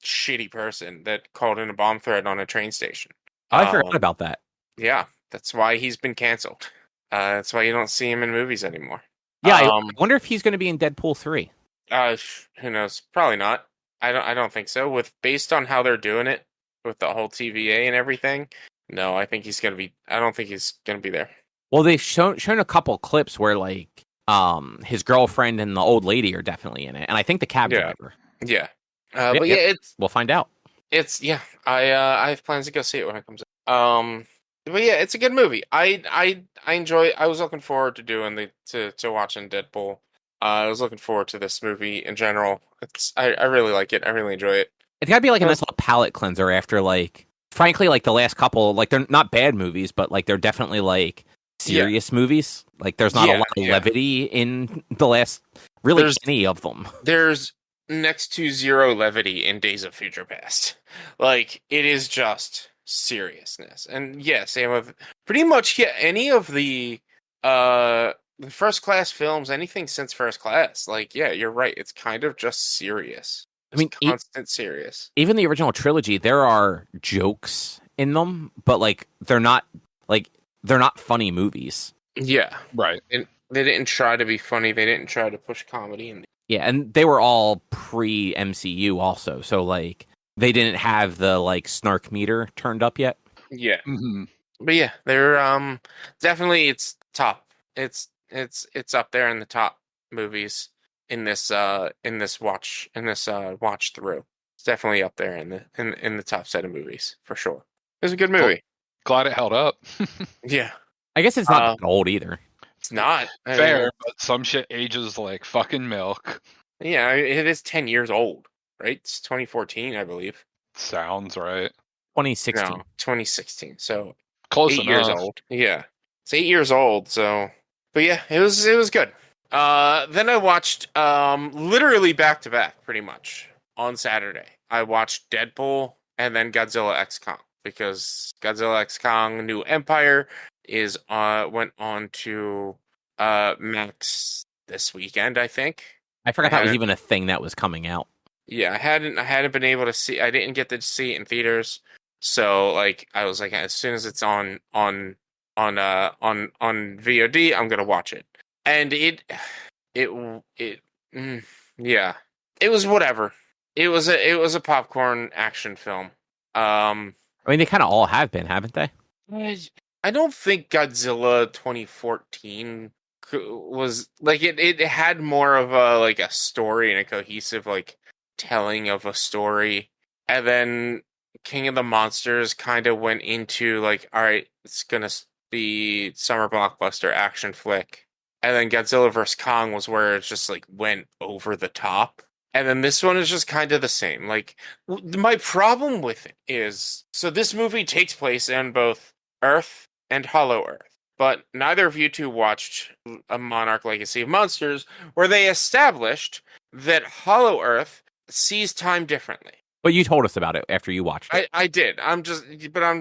shitty person that called in a bomb threat on a train station. I forgot about that. Yeah, that's why he's been canceled. That's why you don't see him in movies anymore. Yeah, I wonder if he's going to be in Deadpool 3. Who knows? Probably not. I don't think so. Based on how they're doing it with the whole TVA and everything, no, I think he's gonna be. I don't think he's gonna be there. Well, they've shown a couple clips where like his girlfriend and the old lady are definitely in it, and I think the cab Yeah. driver. Yeah, Yeah, but yeah, we'll find out. yeah. I have plans to go see it when it comes out. But yeah, it's a good movie. I enjoy. I was looking forward to doing to watching Deadpool. I was looking forward to this movie in general. I really like it. I really enjoy it. It's gotta be like a Well- nice little palate cleanser after like, frankly, like the last couple, like they're not bad movies, but like they're definitely like serious movies. Like there's not a lot of levity in the last really any of them. There's next to zero levity in Days of Future Past. Like it is just seriousness. And yeah, same with pretty much any of the First Class films, anything since First Class. Like yeah, you're right. It's kind of just serious. I mean, constant serious. Even the original trilogy, there are jokes in them, but like they're not funny movies. Yeah, Right. And they didn't try to be funny. They didn't try to push comedy in. Yeah, and they were all pre MCU also, so like they didn't have the like snark meter turned up yet. Yeah, Mm-hmm. but yeah, they're definitely it's top. It's up there in the top movies in this watch through. It's definitely up there in the top set of movies for sure. It's a good movie. Glad it held up. Yeah, I guess it's not that old either. it's not Fair, but some shit ages like fucking milk. Yeah, it is 10 years old, right? It's 2014, I believe. Sounds right. 2016. No, 2016. So Close 8 enough. years old. Yeah, it's 8 years old. So, but yeah, it was good. Then I watched literally back to back, pretty much on Saturday. I watched Deadpool and then Godzilla X Kong because Godzilla X Kong New Empire is went on to Max this weekend, I think. I forgot that was even a thing that was coming out. Yeah, I hadn't been able to see. I didn't get to see it in theaters, so like I was like, as soon as it's on VOD, I'm gonna watch it. And yeah, it was whatever. It was a popcorn action film. I mean, they kind of all have been, haven't they? I don't think Godzilla 2014 was like it had more of a like a story and a cohesive like telling of a story, and then King of the Monsters kind of went into like, all right, it's gonna be summer blockbuster action flick, and then Godzilla vs Kong was where it just like went over the top. And then this one is just kind of the same. Like, my problem with it is, so this movie takes place in both Earth and Hollow Earth. But neither of you two watched A Monarch Legacy of Monsters, where they established that Hollow Earth sees time differently. But you told us about it after you watched it. I did. I'm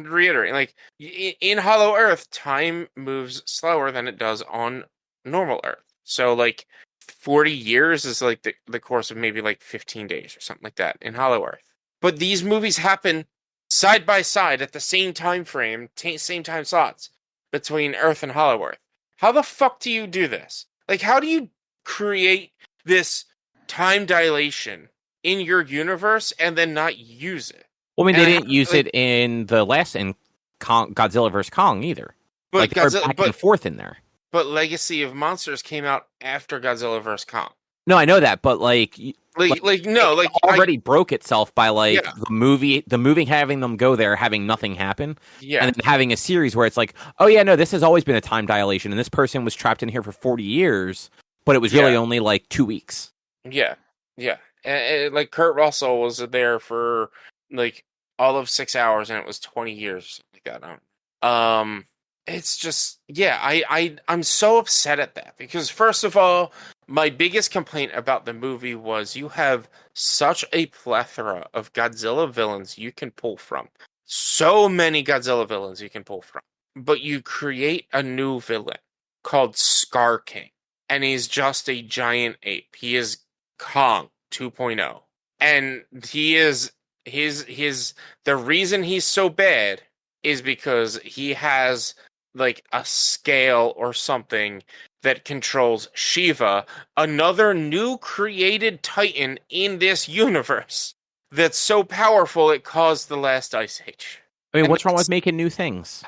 reiterating. Like, in Hollow Earth, time moves slower than it does on normal Earth. So, like, 40 years is like the course of maybe like 15 days or something like that in Hollow Earth. But these movies happen side by side at the same time frame, same time slots between Earth and Hollow Earth. How the fuck do you do this? Like, how do you create this time dilation in your universe and then not use it? Well, I mean, they didn't use it in the last Godzilla vs. Kong either. But like, they're back and forth in there. But Legacy of Monsters came out after Godzilla vs. Kong. No, I know that, but already broke itself by the movie having them go there, having nothing happen, yeah, and then having a series where it's like, oh yeah, no, this has always been a time dilation, and this person was trapped in here for 40 years, but it was really only like 2 weeks. Yeah, and like Kurt Russell was there for like all of 6 hours, and it was 20 years, or something like that. It's just, I'm so upset at that because, first of all, my biggest complaint about the movie was you have such a plethora of Godzilla villains you can pull from. So many Godzilla villains you can pull from. But you create a new villain called Scar King. And he's just a giant ape. He is Kong 2.0. And he is, the reason he's so bad is because he has like a scale or something that controls Shiva, another new created Titan in this universe that's so powerful it caused the last Ice Age. I mean, And what's wrong it's- with making new things?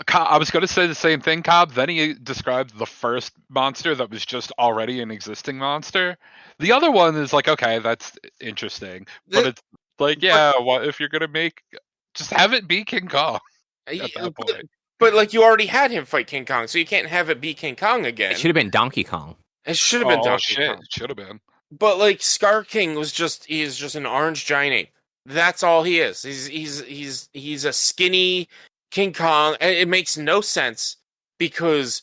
I was going to say the same thing, Cobb. Then he described the first monster that was just already an existing monster. The other one is like, okay, that's interesting, but it's like, yeah, what if you're going to make, just have it be King Kong at that point. But like you already had him fight King Kong, so you can't have it be King Kong again. It should have been Donkey Kong. It should have been Oh Donkey shit, Kong. it should have been. But like Scar King is just an orange giant ape. That's all he is. He's a skinny King Kong, and it makes no sense because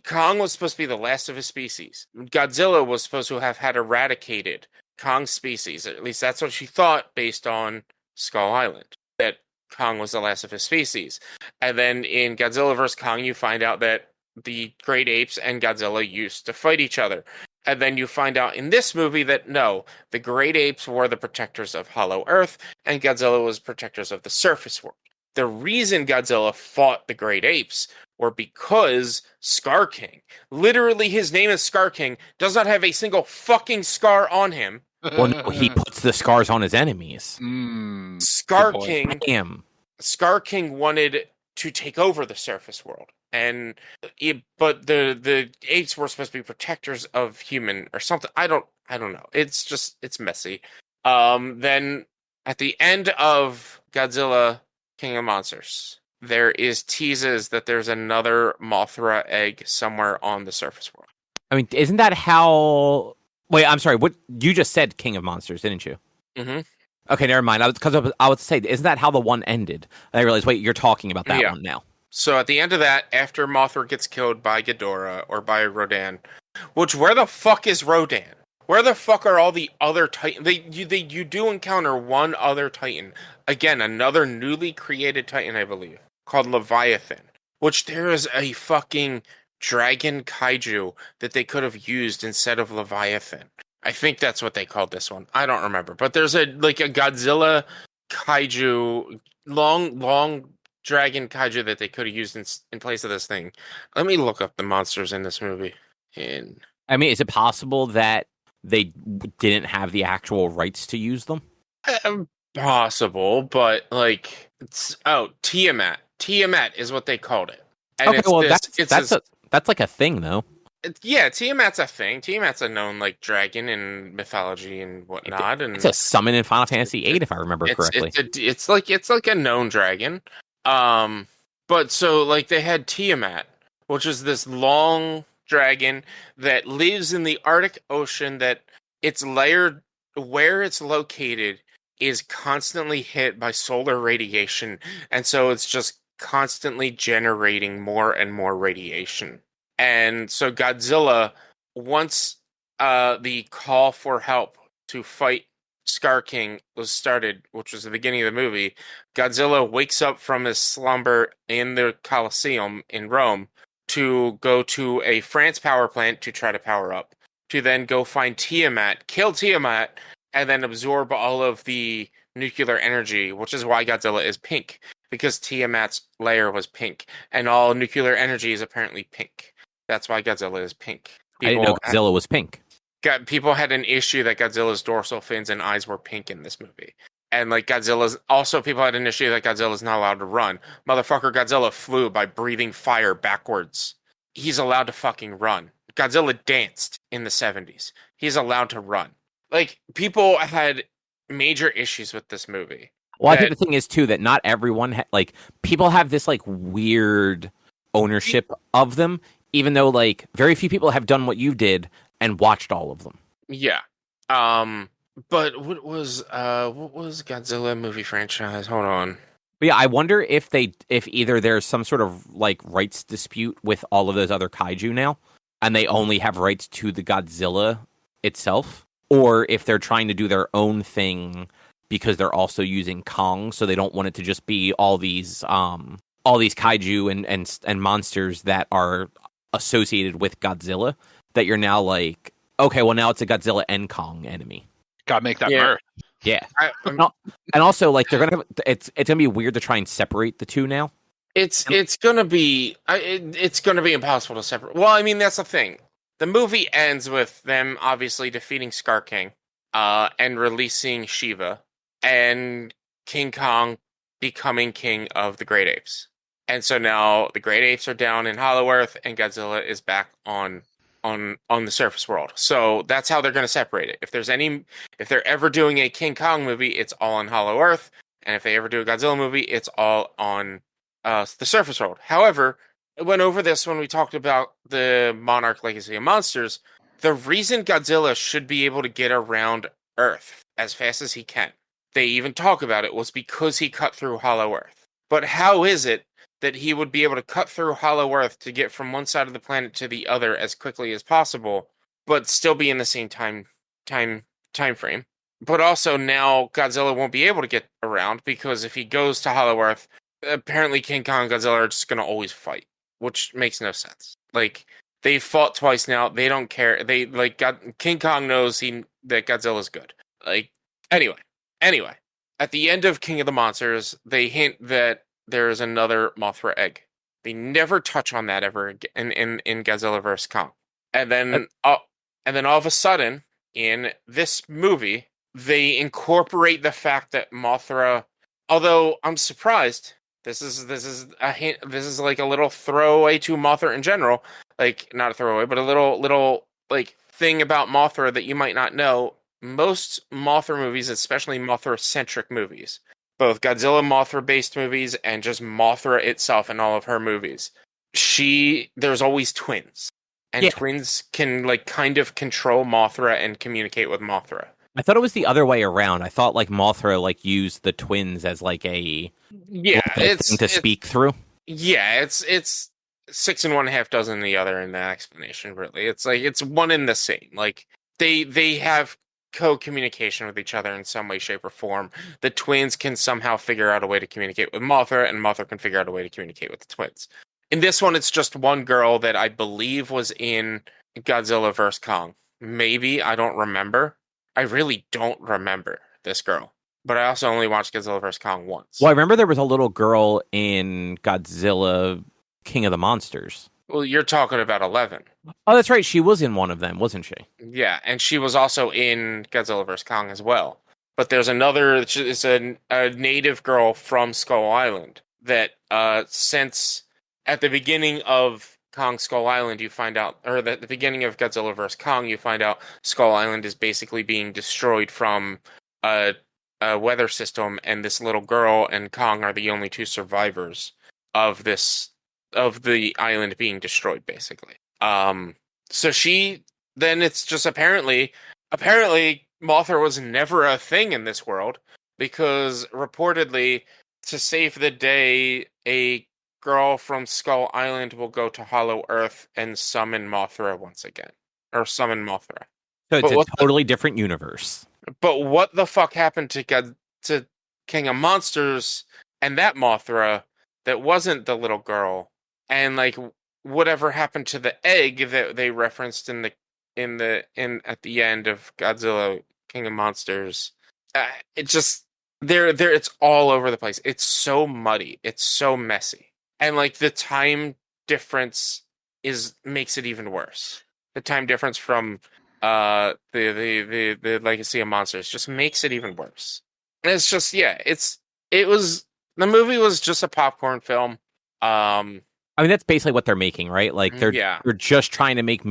Kong was supposed to be the last of his species. Godzilla was supposed to have had eradicated Kong's species. At least that's what she thought based on Skull Island. That Kong was the last of his species. And then in Godzilla vs. Kong, you find out that the great apes and Godzilla used to fight each other. And then you find out in this movie that no, the great apes were the protectors of Hollow Earth, and Godzilla was protectors of the surface world. The reason Godzilla fought the great apes were because Scar King, literally his name is Scar King, does not have a single fucking scar on him. Well, no, he puts the scars on his enemies. Scar good point. King Damn. Scar King wanted to take over the surface world, but the apes were supposed to be protectors of human or something. I don't know. It's messy. Then at the end of Godzilla King of Monsters, there is teases that there's another Mothra egg somewhere on the surface world. I mean, isn't that how? Wait, I'm sorry. What you just said, King of Monsters, didn't you? Mm-hmm. Okay, never mind. I would say, isn't that how the one ended? And I realized, wait, you're talking about that Yeah. one now. So at the end of that, after Mothra gets killed by Ghidorah or by Rodan, which where the fuck is Rodan? Where the fuck are all the other Titans? You do encounter one other Titan. Again, another newly created Titan, I believe, called Leviathan. Which there is a fucking dragon kaiju that they could have used instead of Leviathan. I think that's what they called this one. I don't remember. But there's a Godzilla kaiju, long dragon kaiju that they could have used in place of this thing. Let me look up the monsters in this movie. I mean, is it possible that they didn't have the actual rights to use them? Possible, but like Tiamat. Tiamat is what they called it. And Okay, well, that's like a thing, though. Yeah, Tiamat's a thing. Tiamat's a known like dragon in mythology and whatnot. And It's a summon in Final Fantasy VIII, if I remember correctly. It's like a known dragon. But so like they had Tiamat, which is this long dragon that lives in the Arctic Ocean. That its layer where it's located is constantly hit by solar radiation, and so it's just constantly generating more and more radiation. And so Godzilla, once the call for help to fight Scar King was started, which was the beginning of the movie, Godzilla wakes up from his slumber in the Colosseum in Rome to go to a France power plant to try to power up, to then go find Tiamat, kill Tiamat, and then absorb all of the nuclear energy, which is why Godzilla is pink, because Tiamat's layer was pink, and all nuclear energy is apparently pink. That's why Godzilla is pink. I didn't know Godzilla was pink. People had an issue that Godzilla's dorsal fins and eyes were pink in this movie. And like people had an issue that Godzilla's not allowed to run. Motherfucker, Godzilla flew by breathing fire backwards. He's allowed to fucking run. Godzilla danced in the 70s. He's allowed to run. Like, people had major issues with this movie. Well, I think the thing is, too, that not everyone, people have this, like, weird ownership of them, even though, like, very few people have done what you did and watched all of them. Yeah. But what was Godzilla movie franchise? Hold on. But yeah, I wonder if either there's some sort of, like, rights dispute with all of those other kaiju now, and they only have rights to the Godzilla itself, or if they're trying to do their own thing because they're also using Kong, so they don't want it to just be all these kaiju and monsters that are associated with Godzilla, that you're now like, okay, well, now it's a Godzilla and Kong enemy. Gotta make that merge. Yeah. And also, like, it's gonna be weird to try and separate the two now, It's gonna be it's gonna be impossible to separate. Well, I mean that's the thing. The movie ends with them obviously defeating Scar King, and releasing Shiva, and King Kong becoming king of the Great Apes. And so now the Great Apes are down in Hollow Earth, and Godzilla is back on the surface world. So that's how they're gonna separate it. If they're ever doing a King Kong movie, it's all on Hollow Earth, and if they ever do a Godzilla movie, it's all on the surface world. However, I went over this when we talked about the Monarch Legacy of Monsters. The reason Godzilla should be able to get around Earth as fast as he can, they even talk about it, was because he cut through Hollow Earth. But how is it that he would be able to cut through Hollow Earth to get from one side of the planet to the other as quickly as possible, but still be in the same time frame? But also now Godzilla won't be able to get around, because if he goes to Hollow Earth, apparently King Kong and Godzilla are just going to always fight, which makes no sense. Like, they fought twice now. They don't care. King Kong knows that Godzilla's good. Like, anyway. At the end of King of the Monsters, they hint that there is another Mothra egg. They never touch on that ever again in Godzilla vs. Kong. And then all of a sudden, in this movie, they incorporate the fact that Mothra, although I'm surprised, this is a hint, this is like a little throwaway to Mothra in general, like not a throwaway, but a little like thing about Mothra that you might not know. Most Mothra movies, especially Mothra-centric movies, both Godzilla Mothra-based movies and just Mothra itself in all of her movies, there's always twins. And twins can like kind of control Mothra and communicate with Mothra. I thought it was the other way around. I thought like Mothra like used the twins as like a thing to speak through. Yeah, it's 6 and 1/2 dozen the other in that explanation. Really, it's like it's one in the same. Like they have co-communication with each other in some way, shape, or form. The twins can somehow figure out a way to communicate with Mothra, and Mothra can figure out a way to communicate with the twins. In this one, it's just one girl that I believe was in Godzilla vs. Kong. Maybe, I don't remember. I really don't remember this girl. But I also only watched Godzilla vs. Kong once. Well, I remember there was a little girl in Godzilla King of the Monsters. Well, you're talking about 11. Oh, that's right. She was in one of them, wasn't she? Yeah, and she was also in Godzilla vs. Kong as well. But there's another, it's a native girl from Skull Island that since at the beginning of Kong Skull Island, you find out, or at the beginning of Godzilla vs. Kong, you find out Skull Island is basically being destroyed from a weather system, and this little girl and Kong are the only two survivors of the island being destroyed, basically. So then it's just apparently Mothra was never a thing in this world, because reportedly, to save the day, a girl from Skull Island will go to Hollow Earth and summon Mothra once again. Or summon Mothra. So it's a totally different universe. But what the fuck happened to King of Monsters and that Mothra that wasn't the little girl? And like whatever happened to the egg that they referenced at the end of Godzilla King of Monsters? It just it's all over the place. It's so muddy. It's so messy. And like the time difference makes it even worse. The time difference from the Legacy of Monsters just makes it even worse. And it's just the movie was just a popcorn film. I mean, that's basically what they're making, right? Like they're just trying to make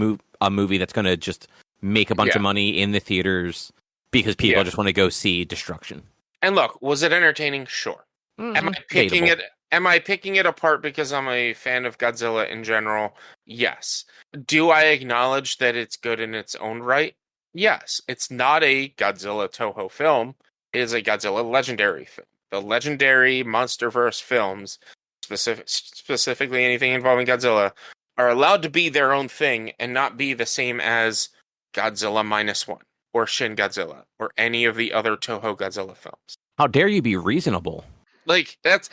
a movie that's going to just make a bunch of money in the theaters because people just want to go see destruction. And look, was it entertaining? Sure. Am I picking it apart because I'm a fan of Godzilla in general? Yes. Do I acknowledge that it's good in its own right? Yes. It's not a Godzilla Toho film. It is a Godzilla Legendary film. The Legendary Monsterverse films, specifically anything involving Godzilla, are allowed to be their own thing and not be the same as Godzilla -1 or Shin Godzilla or any of the other Toho Godzilla films. How dare you be reasonable? Like that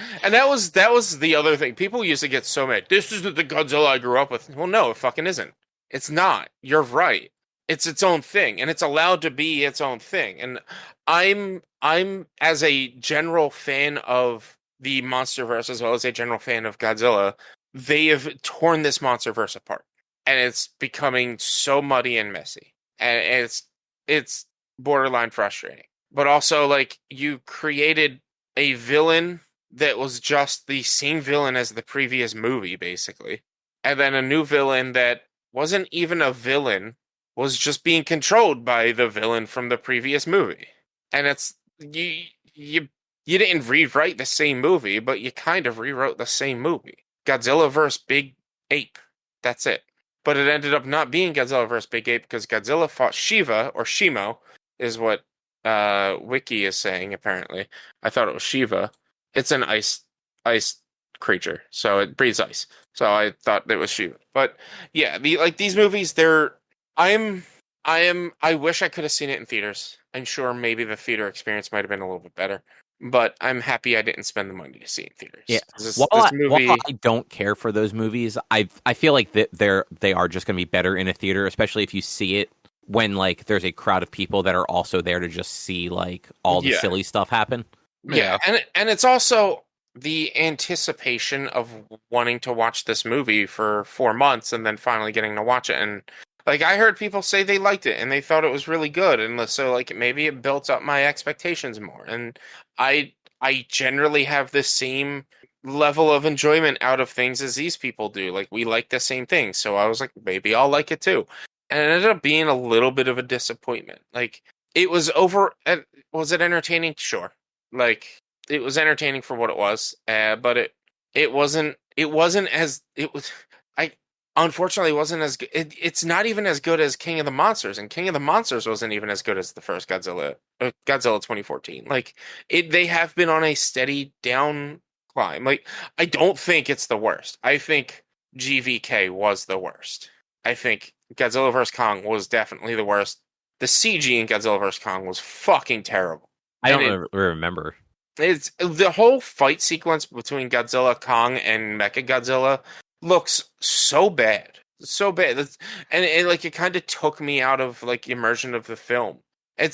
was the other thing. People used to get so mad. This isn't the Godzilla I grew up with. Well, no, it fucking isn't. It's not. You're right. It's its own thing, and it's allowed to be its own thing. And I'm as a general fan of the MonsterVerse as well as a general fan of Godzilla, they have torn this MonsterVerse apart, and it's becoming so muddy and messy, and it's borderline frustrating. But also, like, you created a villain that was just the same villain as the previous movie, basically, and then a new villain that wasn't even a villain, was just being controlled by the villain from the previous movie. And it's you didn't rewrite the same movie, but you kind of rewrote the same movie. Godzilla vs. Big Ape. That's it. But it ended up not being Godzilla vs. Big Ape because Godzilla fought Shiva, or Shimo, is what Wiki is saying, apparently. I thought it was Shiva. It's an ice creature, so it breathes ice. So I thought it was Shiva. But yeah, these movies, I wish I could have seen it in theaters. I'm sure maybe the theater experience might have been a little bit better, but I'm happy I didn't spend the money to see it in theaters. Yeah. This While movie, I don't care for those movies, I feel like they are just going to be better in a theater, especially if you see it when like there's a crowd of people that are also there to just see like all the silly stuff happen. Yeah, and it's also the anticipation of wanting to watch this movie for 4 months and then finally getting to watch it. And like, I heard people say they liked it and they thought it was really good, and so like maybe it built up my expectations more. And I generally have the same level of enjoyment out of things as these people do. Like, we like the same things, so I was like, maybe I'll like it too. And it ended up being a little bit of a disappointment. Like, it was was it entertaining? Sure. Like, it was entertaining for what it was, but it wasn't as it was. Unfortunately, wasn't as good. It's not even as good as King of the Monsters, and King of the Monsters wasn't even as good as the first Godzilla 2014. Like, they have been on a steady down climb. Like, I don't think it's the worst. I think GVK was the worst. I think Godzilla vs. Kong was definitely the worst. The CG in Godzilla vs. Kong was fucking terrible. I don't remember. It's the whole fight sequence between Godzilla, Kong, and Mechagodzilla looks so bad, and like, it kind of took me out of like immersion of the film. It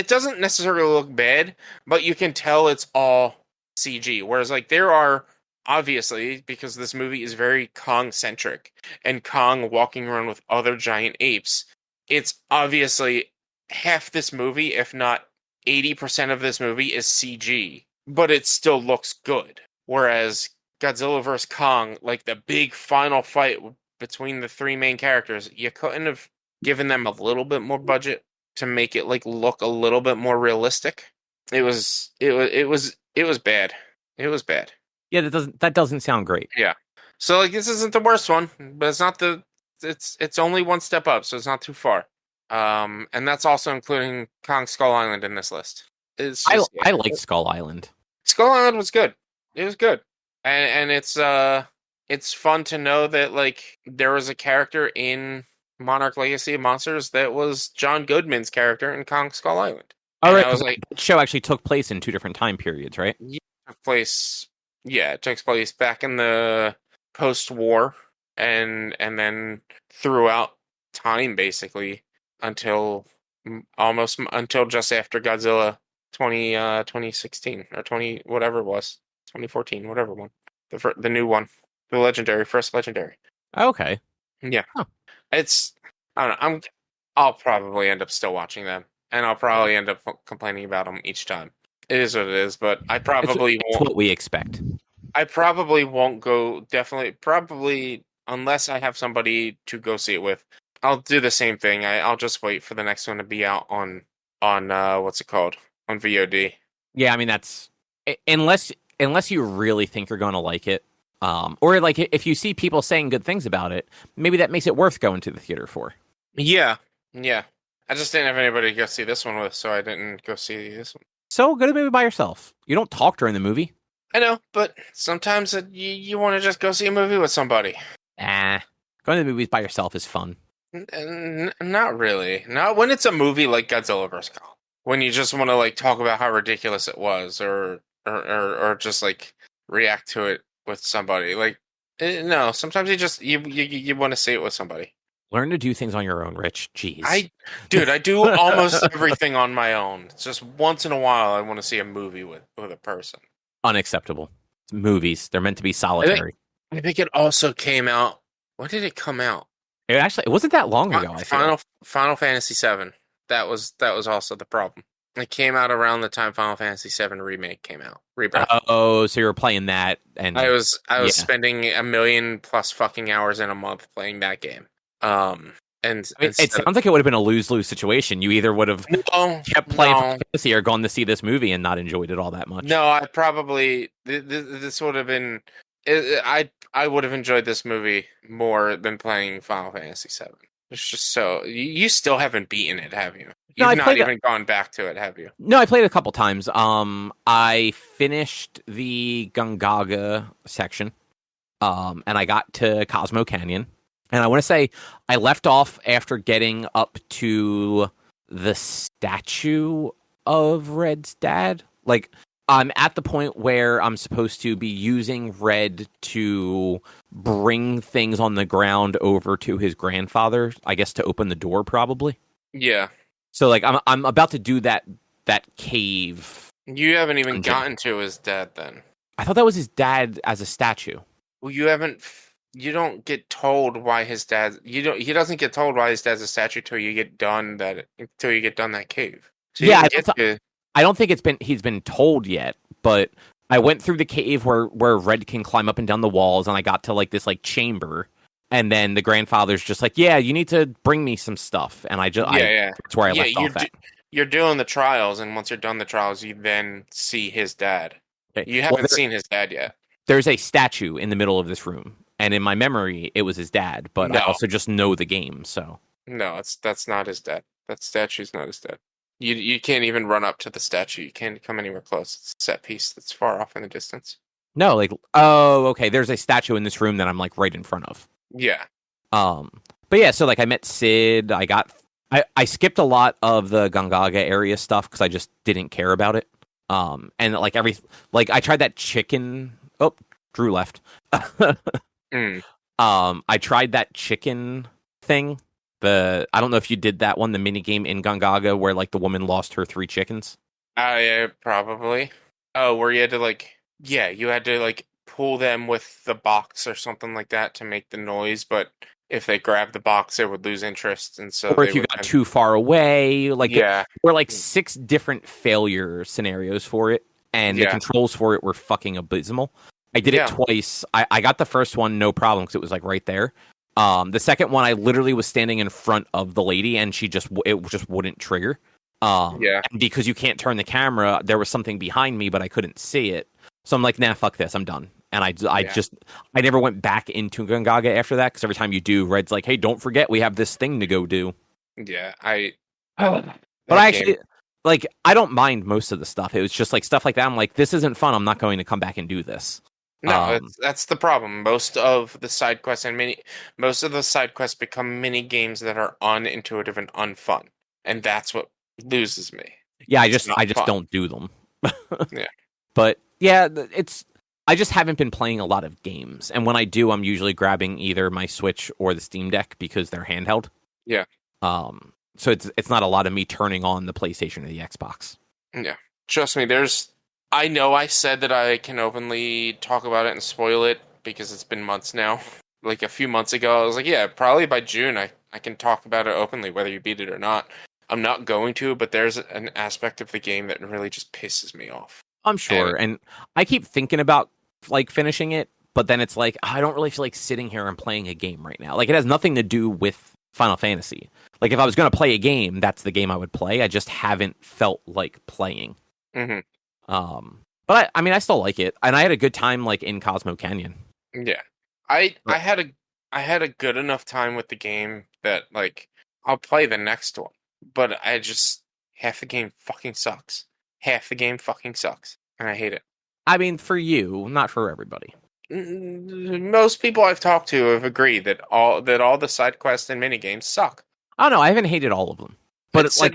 doesn't necessarily look bad, but you can tell it's all CG. Whereas like, there are, obviously, because this movie is very Kong centric and Kong walking around with other giant apes, it's obviously half this movie, if not 80% of this movie, is CG, but it still looks good. Whereas Godzilla vs. Kong, like the big final fight between the three main characters, you couldn't have given them a little bit more budget to make it like look a little bit more realistic. It was bad. It was bad. Yeah, that doesn't sound great. Yeah. So like, this isn't the worst one, but it's not it's only one step up, so it's not too far. And that's also including Kong Skull Island in this list. I like Skull Island. Skull Island was good. It was good. And it's fun to know that like, there was a character in Monarch Legacy of Monsters that was John Goodman's character in Kong Skull Island. All right, I was like, the show actually took place in 2 different time periods, right? It takes place back in the post-war and then throughout time, basically, until just after Godzilla 2016 or 20 whatever it was, 2014, whatever one, the new one, the first legendary. Okay. Yeah. Huh. I don't know. I'll probably end up still watching them, and I'll probably end up complaining about them each time. It is what it is, but I probably it's won't. What we expect. I probably won't go. Probably unless I have somebody to go see it with. I'll do the same thing. I'll just wait for the next one to be out on what's it called, on VOD. Yeah, I mean, that's unless you really think you're going to like it, or like if you see people saying good things about it, maybe that makes it worth going to the theater for. Yeah. I just didn't have anybody to go see this one with, so I didn't go see this one. So go to the movie by yourself. You don't talk during the movie. I know, but sometimes you want to just go see a movie with somebody. Going to the movies by yourself is fun. Not really. Not when it's a movie like Godzilla vs. Kong. When you just want to like talk about how ridiculous it was, or just like react to it with somebody. Like, no, sometimes you want to see it with somebody. Learn to do things on your own, Rich. Jeez. I do almost everything on my own. It's just once in a while I want to see a movie with a person. Unacceptable. It's movies. They're meant to be solitary. I think it also came out. When did it come out? It wasn't that long ago. I feel. Final Fantasy VII. That was also the problem. It came out around the time Final Fantasy VII Remake came out. Rebirth. Oh, so you were playing that, and I was spending 1 million plus fucking hours in a month playing that game. And it sounds like it would have been a lose-lose situation. You either would have kept playing Final Fantasy or gone to see this movie and not enjoyed it all that much. No, I probably this would have been. I would have enjoyed this movie more than playing Final Fantasy VII. It's just so you still haven't beaten it, have you? You've not even gone back to it, have you? No, I played it a couple times. I finished the Gungaga section, and I got to Cosmo Canyon. And I want to say I left off after getting up to the statue of Red's dad. Like, I'm at the point where I'm supposed to be using Red to bring things on the ground over to his grandfather, I guess to open the door, probably. Yeah. So, like, I'm about to do that cave. You haven't even gotten to his dad, then. I thought that was his dad as a statue. Well, you don't get told why his dad. He doesn't get told why his dad's a statue till you get done that cave. So yeah, I don't think he's been told yet, but I went through the cave where Red can climb up and down the walls, and I got to like this like chamber, and then the grandfather's just like, yeah, you need to bring me some stuff, and that's where I left off at. You're doing the trials, and once you're done the trials, you then see his dad. Okay. You haven't seen his dad yet. There's a statue in the middle of this room, and in my memory, it was his dad, but I also just know the game, so. No, that's not his dad. That statue's not his dad. You can't even run up to the statue. You can't come anywhere close. It's a set piece that's far off in the distance. No, like, oh, okay, there's a statue in this room that I'm, like, right in front of. Yeah. But yeah, so, like, I met Sid, I skipped a lot of the Gongaga area stuff because I just didn't care about it. And, like, I tried that chicken... Oh, Drew left. I tried that chicken thing. I don't know if you did that one, the mini game in Gongaga where like the woman lost her 3 chickens. Yeah, probably. Oh, where you had to pull them with the box or something like that to make the noise, but if they grabbed the box, they would lose interest, and so. Or if you got too far away, there were like 6 different failure scenarios for it, and the controls for it were fucking abysmal. I did it twice. I got the first one no problem because it was like right there. The second one, I literally was standing in front of the lady, and it just wouldn't trigger. And because you can't turn the camera, there was something behind me, but I couldn't see it. So I'm like, nah, fuck this, I'm done. And I never went back into Gongaga after that because every time you do, Red's like, hey, don't forget we have this thing to go do. Yeah, but I actually like I don't mind most of the stuff. It was just like stuff like that. I'm like, this isn't fun. I'm not going to come back and do this. No, that's the problem. Most of the side quests become mini games that are unintuitive and unfun, and that's what loses me. Yeah, I just don't do them. Yeah, but yeah, I just haven't been playing a lot of games, and when I do, I'm usually grabbing either my Switch or the Steam Deck because they're handheld. Yeah. So it's not a lot of me turning on the PlayStation or the Xbox. Yeah, trust me. I know I said that I can openly talk about it and spoil it because it's been months now. Like a few months ago, I was like, yeah, probably by June I can talk about it openly, whether you beat it or not. I'm not going to, but there's an aspect of the game that really just pisses me off. I'm sure. And I keep thinking about like finishing it, but then it's like, I don't really feel like sitting here and playing a game right now. Like it has nothing to do with Final Fantasy. Like if I was going to play a game, that's the game I would play. I just haven't felt like playing. Mm-hmm. But I still like it, and I had a good time like in Cosmo Canyon. Yeah, I had a good enough time with the game that like I'll play the next one, but half the game fucking sucks. Half the game fucking sucks, and I hate it. I mean, for you, not for everybody. Most people I've talked to have agreed that all the side quests and mini games suck. Oh no, I haven't hated all of them. But it's like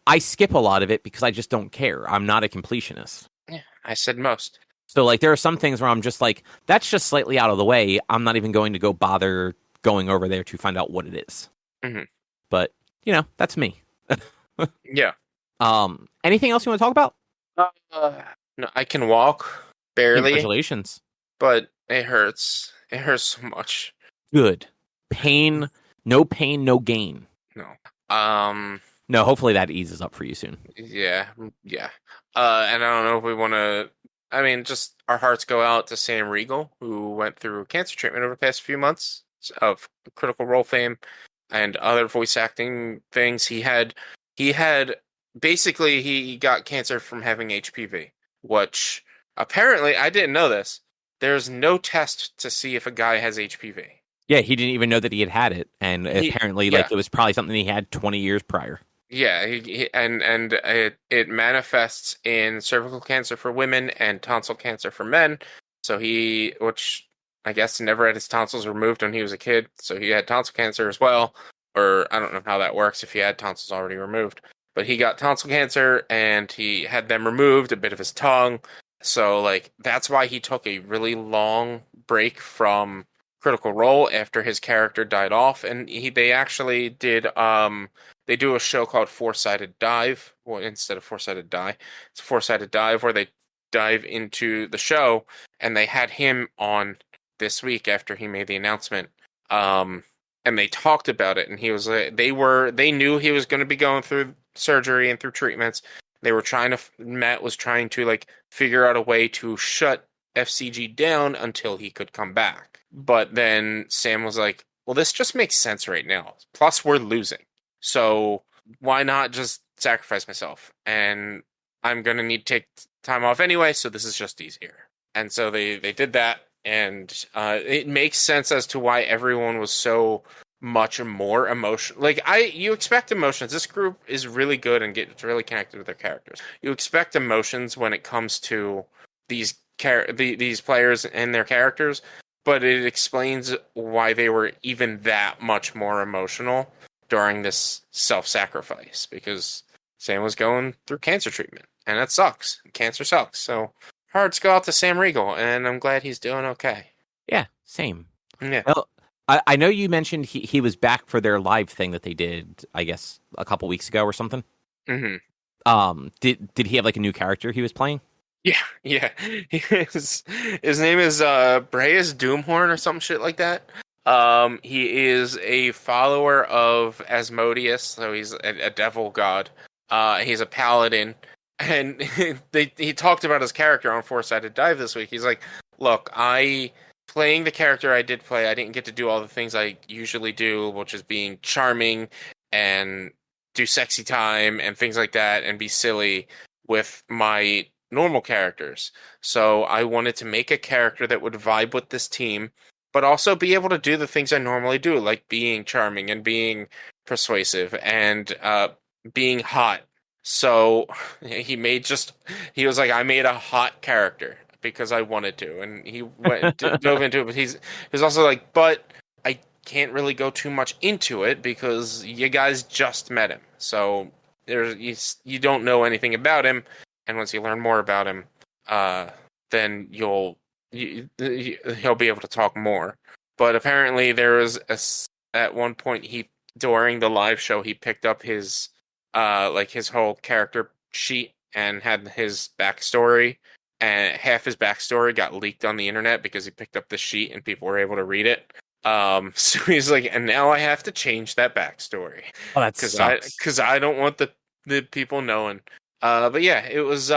I skip a lot of it because I just don't care. I'm not a completionist. Yeah, I said most. So like there are some things where I'm just like, that's just slightly out of the way. I'm not even going to go bother going over there to find out what it is. Mm-hmm. But that's me. Yeah. Anything else you want to talk about? No, I can walk barely, Congratulations. but it hurts. It hurts so much. Good. Pain, no pain, no gain. No. Um. No, hopefully that eases up for you soon. Yeah. Yeah. And I don't know if we want to. I mean, just our hearts go out to Sam Riegel, who went through cancer treatment over the past few months of Critical Role fame and other voice acting things. He had basically he got cancer from having HPV, which apparently I didn't know this. There's no test to see if a guy has HPV. Yeah, he didn't even know that he had it, and apparently, Yeah. it was probably something he had 20 years prior. Yeah, and it manifests in cervical cancer for women and tonsil cancer for men. So which I guess never had his tonsils removed when he was a kid, so he had tonsil cancer as well. Or I don't know how that works if he had tonsils already removed. But he got tonsil cancer and he had them removed, a bit of his tongue. So like that's why he took a really long break from Critical Role after his character died off, and they actually did they do a show called Four-Sided Dive, well, instead of Four-Sided Die. It's Four-Sided Dive where they dive into the show, and they had him on this week after he made the announcement. And they talked about it, and he was they knew he was going to be going through surgery and through treatments. Matt was trying to like figure out a way to shut FCG down until he could come back. But then Sam was like, well, this just makes sense right now. Plus, we're losing. So why not just sacrifice myself? And I'm going to need to take time off anyway, so this is just easier. And so they did that, and it makes sense as to why everyone was so much more emotional. Like you expect emotions. This group is really good and gets really connected with their characters. You expect emotions when it comes to these players and their characters, but it explains why they were even that much more emotional during this self-sacrifice, because Sam was going through cancer treatment, and that sucks. Cancer sucks. So hearts go out to Sam Riegel, and I'm glad he's doing okay. Yeah, same. Yeah. Well, I know you mentioned he was back for their live thing that they did, I guess, a couple weeks ago or something. Mm-hmm. Did he have like a new character he was playing? Yeah. His name is Breas Doomhorn or some shit like that. He is a follower of Asmodeus, so he's a devil god. He's a paladin, and he talked about his character on Four-Sided Dive this week. He's like, look, playing the character I did play, I didn't get to do all the things I usually do, which is being charming and do sexy time and things like that and be silly with my normal characters. So I wanted to make a character that would vibe with this team, but also be able to do the things I normally do, like being charming and being persuasive and being hot. So he was like, I made a hot character because I wanted to, and he dove into it. But he was also like, but I can't really go too much into it because you guys just met him, so you don't know anything about him. And once you learn more about him, then he'll be able to talk more. But apparently, there was at one point during the live show he picked up his his whole character sheet and had his backstory, and half his backstory got leaked on the internet because he picked up the sheet and people were able to read it. So he's like, and now I have to change that backstory. Oh, that sucks. Because I don't want the people knowing. But yeah, it was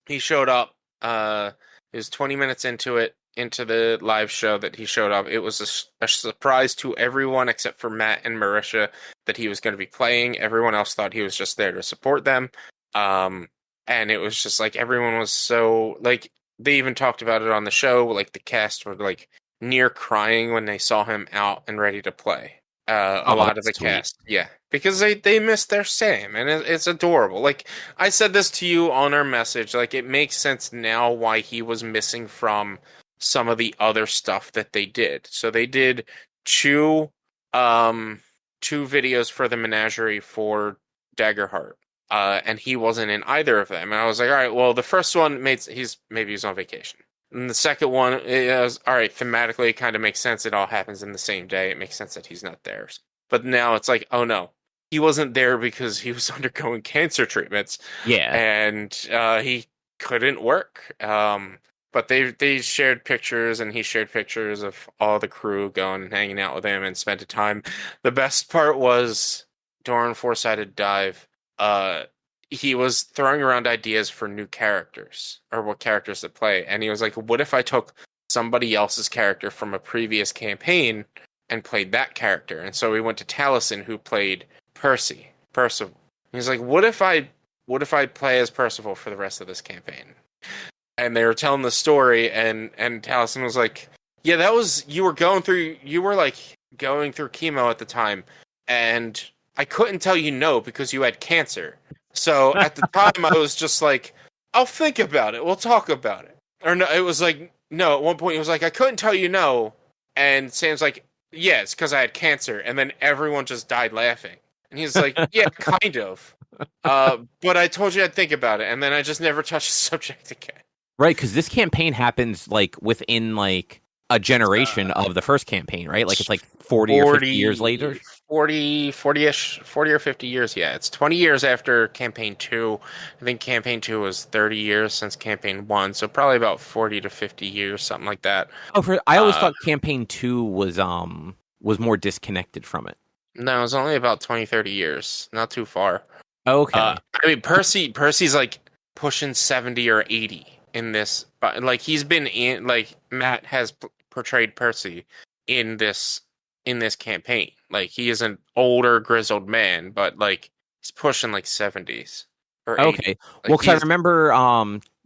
he showed up. It was 20 minutes into the live show that he showed up. It was a surprise to everyone except for Matt and Marisha that he was going to be playing. Everyone else thought he was just there to support them. And it was just like everyone was so like, they even talked about it on the show. Like the cast were like near crying when they saw him out and ready to play. A lot of the cast, yeah, because they missed their Sam, and it's adorable. Like I said this to you on our message, like it makes sense now why he was missing from some of the other stuff that they did. So they did two videos for the menagerie for Daggerheart, and he wasn't in either of them. And I was like, all right, well, the first one maybe he's on vacation. And the second one is, all right, thematically, it kind of makes sense. It all happens in the same day. It makes sense that he's not there. But now it's like, oh no, he wasn't there because he was undergoing cancer treatments. Yeah. And he couldn't work. But they shared pictures, and he shared pictures of all the crew going and hanging out with him and spent a time. The best part was during Four-Sided Dive, he was throwing around ideas for new characters or what characters to play, and he was like, "What if I took somebody else's character from a previous campaign and played that character?" And so we went to Taliesin, who played Percival. He's like, "What if I play as Percival for the rest of this campaign?" And they were telling the story, and Taliesin was like, "Yeah, you were going through chemo at the time, and I couldn't tell you no because you had cancer. So at the time, I was just like, I'll think about it. We'll talk about it." Or no, it was like, no, at one point he was like, "I couldn't tell you no," and Sam's like, "Yeah, it's because I had cancer," and then everyone just died laughing, and he's like, "Yeah, kind of, but I told you I'd think about it, and then I just never touched the subject again." Right, because this campaign happens like within like a generation of the first campaign, right? Like it's like 40 or 50 years later. 40-ish, 40 or 50 years, yeah. It's 20 years after Campaign 2. I think Campaign 2 was 30 years since Campaign 1, so probably about 40 to 50 years, something like that. I always thought Campaign 2 was more disconnected from it. No, it was only about 20, 30 years. Not too far. Okay. I mean, Percy's like pushing 70 or 80 in this, but like he's been in, like Matt has portrayed Percy in this campaign. Like he is an older, grizzled man, but like he's pushing like 70s or 80s. Okay. Like, Well, because I remember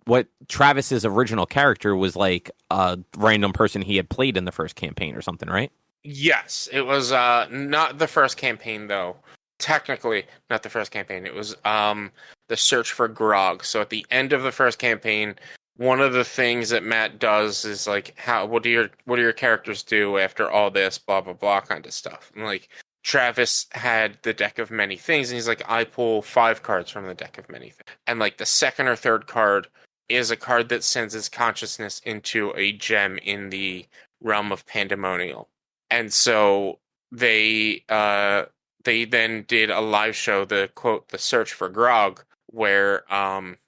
what Travis's original character was like a random person he had played in the first campaign or something, right? Yes, it was not the first campaign though. Technically, not the first campaign. It was the search for Grog. So at the end of the first campaign, one of the things that Matt does is like, what do your characters do after all this, blah blah blah kind of stuff. And like Travis had the deck of many things, and he's like, I pull 5 cards from the deck of many things. And like the second or third card is a card that sends his consciousness into a gem in the realm of Pandemonial. And so they then did a live show, the search for Grog, where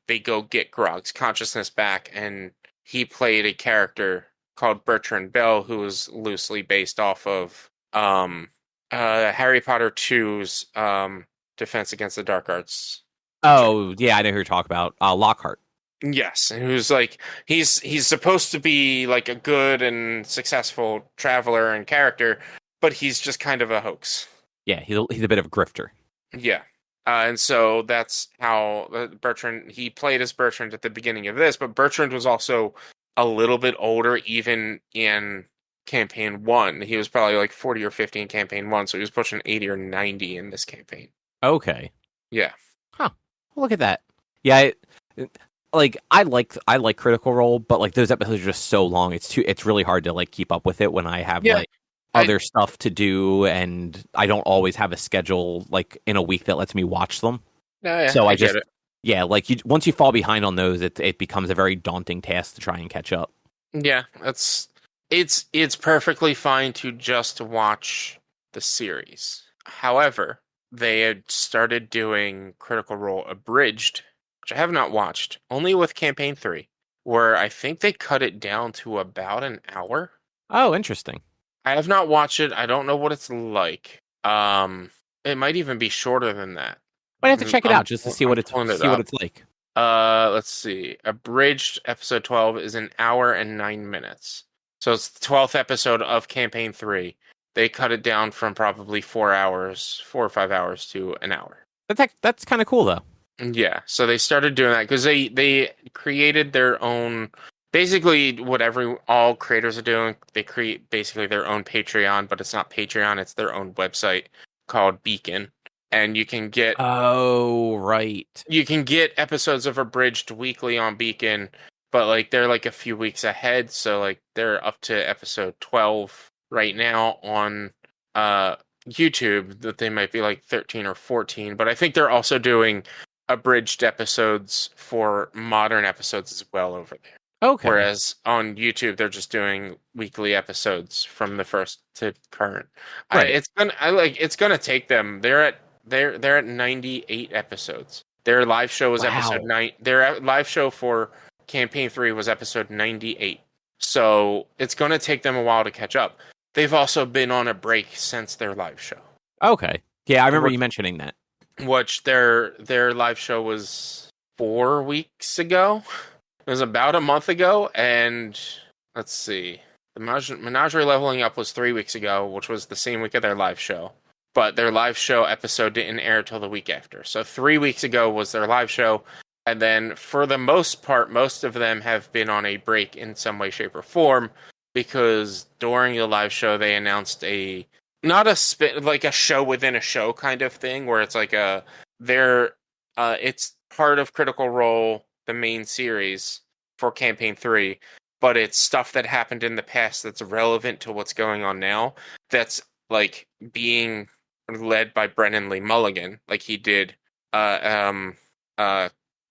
they go get Grog's consciousness back, and he played a character called Bertrand Bell, who was loosely based off of Harry Potter 2's Defense Against the Dark Arts. Oh, yeah, I know who you're talking about. Lockhart. Yes, who's like he's supposed to be like a good and successful traveler and character, but he's just kind of a hoax. Yeah, he's a bit of a grifter. Yeah. And so that's how he played as Bertrand at the beginning of this, but Bertrand was also a little bit older even in Campaign 1. He was probably like 40 or 50 in Campaign 1, so he was pushing 80 or 90 in this campaign. Okay. Yeah. Huh. Look at that. Yeah, I like Critical Role, but like those episodes are just so long. It's really hard to like keep up with it when I have other stuff to do, and I don't always have a schedule like in a week that lets me watch them. So I just get it. Yeah, like once you fall behind on those, it becomes a very daunting task to try and catch up. Yeah, it's perfectly fine to just watch the series. However, they had started doing Critical Role Abridged, which I have not watched, only with Campaign 3, where I think they cut it down to about an hour. Oh, interesting. I have not watched it. I don't know what it's like. It might even be shorter than that. I have to check it out just to see what it's like. Let's see. Abridged episode 12 is an hour and 9 minutes. So it's the 12th episode of Campaign 3. They cut it down from probably 4 or 5 hours to an hour. That's kind of cool though. Yeah, so they started doing that because they created their own. Basically, what all creators are doing, they create basically their own Patreon, but it's not Patreon; it's their own website called Beacon, and you can get. Oh, right. You can get episodes of Abridged weekly on Beacon, but like they're like a few weeks ahead, so like they're up to episode 12 right now on YouTube. That they might be like 13 or 14, but I think they're also doing abridged episodes for modern episodes as well over there. Okay. Whereas on YouTube they're just doing weekly episodes from the first to current. Right. It's gonna take them. They're at 98 episodes. Their live show was Wow. episode 9. Their live show for campaign 3 was episode 98. So it's going to take them a while to catch up. They've also been on a break since their live show. Okay. Yeah, I remember you mentioning that. Which their live show was 4 weeks ago. It was about a month ago, and let's see. The Menagerie Leveling Up was 3 weeks ago, which was the same week of their live show. But their live show episode didn't air till the week after. So 3 weeks ago was their live show. And then for the most part, most of them have been on a break in some way, shape, or form. Because during the live show, they announced not a like a show within a show kind of thing, where it's like it's part of Critical Role, the main series for campaign 3, but it's stuff that happened in the past that's relevant to what's going on now. That's like being led by Brennan Lee Mulligan, like he did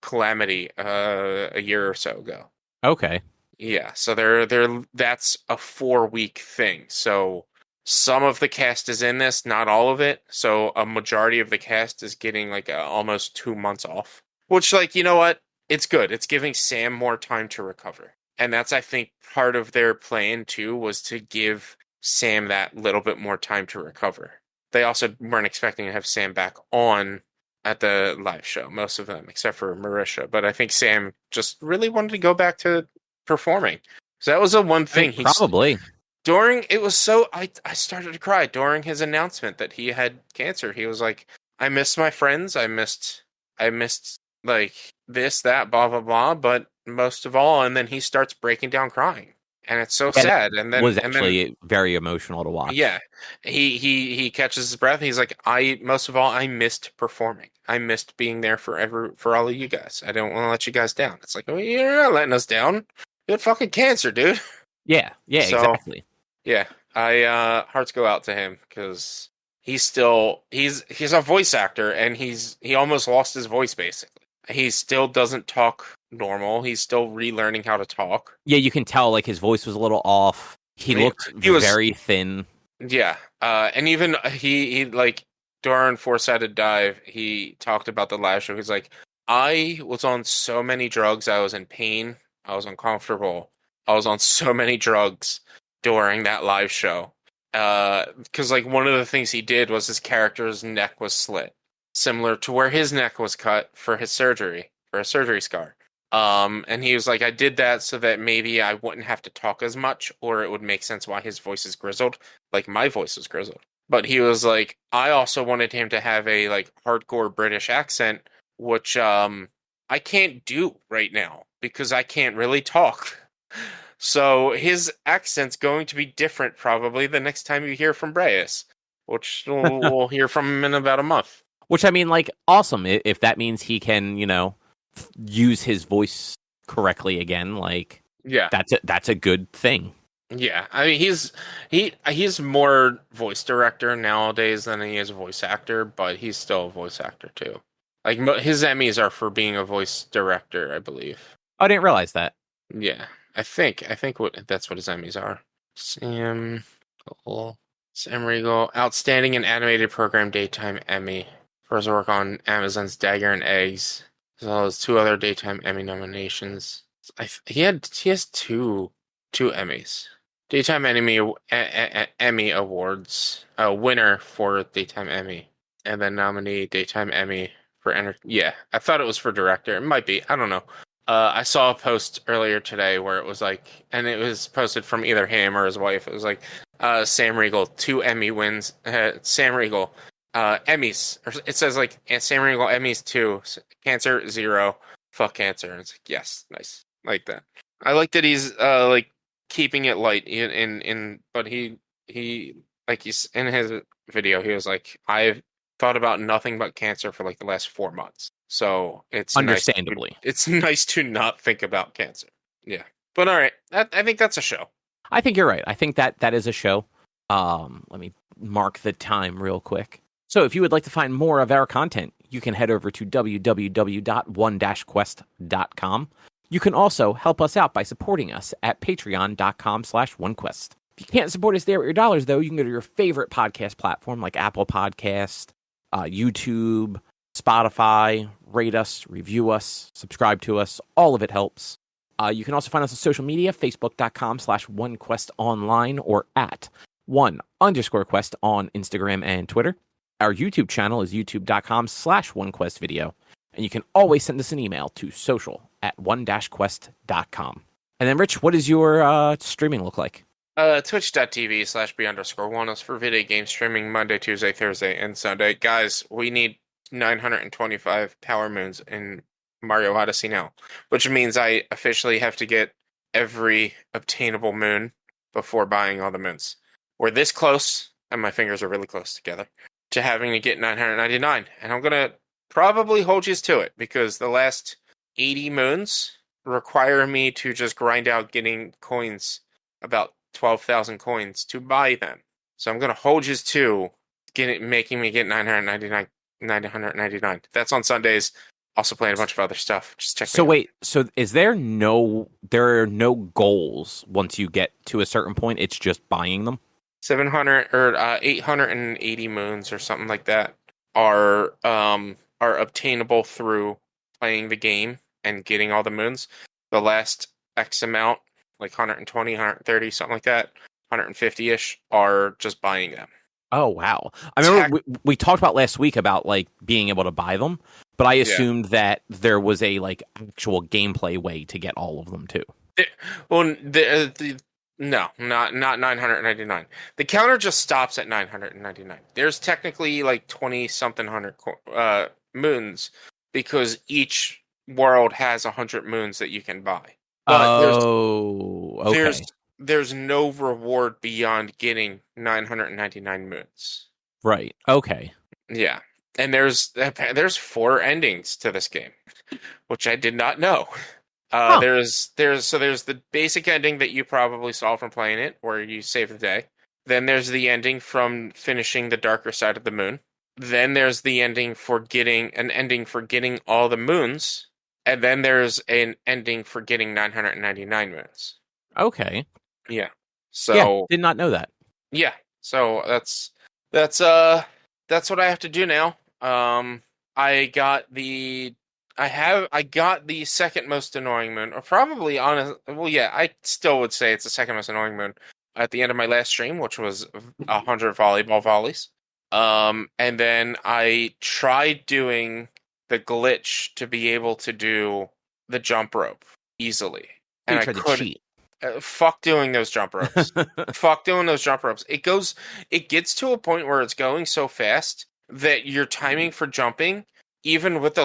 Calamity a year or so ago. Okay. Yeah, so that's a 4-week thing. So some of the cast is in this, not all of it. So a majority of the cast is getting like almost 2 months off. Which, like, you know what? It's good. It's giving Sam more time to recover. And that's, I think, part of their plan, too, was to give Sam that little bit more time to recover. They also weren't expecting to have Sam back on at the live show, most of them, except for Marisha. But I think Sam just really wanted to go back to performing. So that was the one thing he probably it was so I started to cry during his announcement that he had cancer. He was like, I missed my friends, I missed like this, that, blah blah blah, but most of all, and then he starts breaking down crying. And it's so sad. And then was actually very emotional to watch. Yeah. He catches his breath and he's like, most of all, I missed performing. I missed being there for all of you guys. I don't want to let you guys down. It's like, well, you're not letting us down. You had fucking cancer, dude. Yeah, exactly. Yeah, I hearts go out to him because he's a voice actor and he almost lost his voice basically. He still doesn't talk normal. He's still relearning how to talk. Yeah, you can tell like his voice was a little off. He was very thin. Yeah, and even he like during Four-Sided Dive, he talked about the live show. He's like, I was on so many drugs. I was in pain. I was uncomfortable. I was on so many drugs during that live show. Because like one of the things he did was his character's neck was slit, similar to where his neck was cut for his surgery, for a surgery scar. And he was like, I did that so that maybe I wouldn't have to talk as much, or it would make sense why his voice is grizzled, like my voice is grizzled. But he was like, I also wanted him to have a like hardcore British accent, which I can't do right now because I can't really talk. So his accent's going to be different probably the next time you hear from Breas, which we'll hear from him in about a month. Which, I mean, like, awesome. If that means he can, use his voice correctly again, like, yeah, that's a good thing. Yeah, I mean, he's more voice director nowadays than he is voice actor, but he's still a voice actor too. Like his Emmys are for being a voice director, I believe. I didn't realize that. Yeah, I think that's what his Emmys are. Sam Riegel, Outstanding and Animated Program Daytime Emmy for his work on Amazon's Dagger and Eggs, as well as 2 other Daytime Emmy nominations. He has two Emmys. Daytime Emmy Awards, winner for Daytime Emmy, and then nominee Daytime Emmy for Yeah, I thought it was for director. It might be. I don't know. I saw a post earlier today where it was like, and it was posted from either him or his wife. It was like, Sam Riegel 2 Emmy wins. Sam Riegel Emmys. Or it says like Sam Riegel Emmys 2, cancer 0. Fuck cancer. And it's like, yes, nice, like that. I like that he's like keeping it light but he like he's in his video, he was like, I've thought about nothing but cancer for like the last 4 months. So it's understandably it's nice to not think about cancer. Yeah. But all right, I think that's a show. I think you're right. I think that is a show. Let me mark the time real quick. So if you would like to find more of our content, you can head over to www.one-quest.com. You can also help us out by supporting us at patreon.com/onequest. If you can't support us there with your dollars, though, you can go to your favorite podcast platform like Apple Podcast, YouTube, Spotify, rate us, review us, subscribe to us. All of it helps. You can also find us on social media, facebook.com/OneQuestOnline or at @1_Quest on Instagram and Twitter. Our YouTube channel is youtube.com/OneQuestVideo. And you can always send us an email to social@one-quest.com. And then, Rich, what does your streaming look like? Twitch.tv/B_1 is for video game streaming Monday, Tuesday, Thursday, and Sunday. Guys, we need 925 power moons in Mario Odyssey now, which means I officially have to get every obtainable moon before buying all the moons. We're this close, and my fingers are really close together, to having to get 999. And I'm going to probably hold you to it, because the last 80 moons require me to just grind out getting coins, about 12,000 coins, to buy them. So I'm going to hold you to making me get 999. That's on Sundays. Also playing a bunch of other stuff. Just check. So wait, so is there are no goals once you get to a certain point? It's just buying them? 700 or 880 moons or something like that are obtainable through playing the game and getting all the moons. The last X amount, like 120, 130, something like that, 150-ish, are just buying them. Oh, wow. I remember we talked about last week about like being able to buy them, but I assumed that there was a like actual gameplay way to get all of them too. No, not 999. The counter just stops at 999. There's technically like 20-something hundred moons, because each world has 100 moons that you can buy. But okay. There's no reward beyond getting 999 moons. Right. Okay. Yeah. And there's 4 endings to this game, which I did not know. There's the basic ending that you probably saw from playing it, where you save the day. Then there's the ending from finishing the darker side of the moon. Then there's the ending for getting all the moons, and then there's an ending for getting 999 moons. Okay. Yeah. So did not know that. Yeah. So that's what I have to do now. I got the second most annoying moon, or probably I still would say it's the second most annoying moon at the end of my last stream, which was 100 volleyball volleys. And then I tried doing the glitch to be able to do the jump rope easily, and I couldn't. Cheat. Fuck doing those jump ropes. Fuck doing those jump ropes. It gets to a point where it's going so fast that your timing for jumping, even with the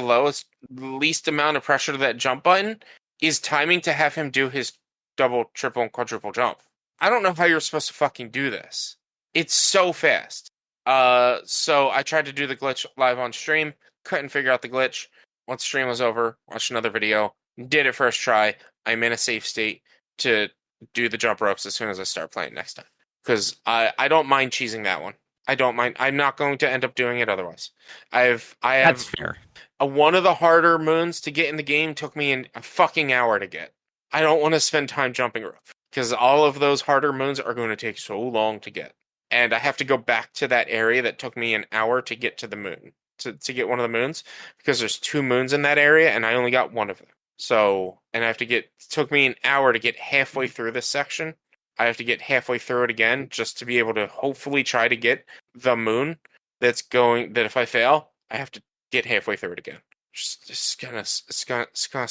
least amount of pressure to that jump button, is timing to have him do his double, triple, and quadruple jump. I don't know how you're supposed to fucking do this. It's so fast. So I tried to do the glitch live on stream, couldn't figure out the glitch. Once stream was over, watched another video, did it first try. I'm in a safe state to do the jump ropes as soon as I start playing next time. Because I don't mind cheesing that one. I don't mind. I'm not going to end up doing it otherwise. That's fair. One of the harder moons to get in the game took me a fucking hour to get. I don't want to spend time jumping rope, because all of those harder moons are going to take so long to get. And I have to go back to that area that took me an hour to get to the moon, to get one of the moons, because there's 2 moons in that area and I only got one of them. So, and it took me an hour to get halfway through this section. I have to get halfway through it again just to be able to hopefully try to get the moon that if I fail, I have to get halfway through it again. It's gonna suck. It's gonna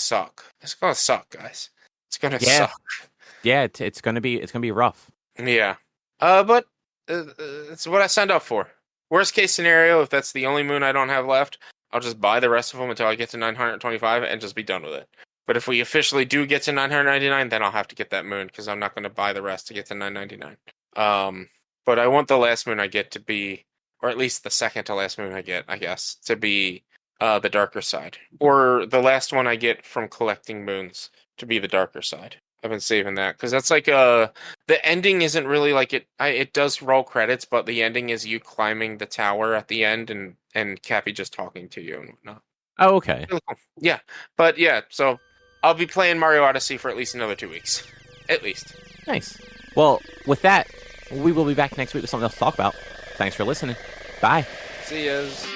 suck, guys. It's gonna suck. Yeah, it's gonna be rough. Yeah. But it's what I signed up for. Worst case scenario, if that's the only moon I don't have left, I'll just buy the rest of them until I get to 925 and just be done with it. But if we officially do get to 999, then I'll have to get that moon, because I'm not going to buy the rest to get to 999. But I want the last moon I get to be, or at least the second to last moon I get, I guess, to be the darker side. Or the last one I get from collecting moons to be the darker side. I've been saving that, because that's like the ending isn't really like it. It does roll credits, but the ending is you climbing the tower at the end and Cappy just talking to you and whatnot. Oh, okay. Really cool. Yeah, but yeah, so I'll be playing Mario Odyssey for at least another 2 weeks, at least. Nice. Well, with that, we will be back next week with something else to talk about. Thanks for listening. Bye. See yas.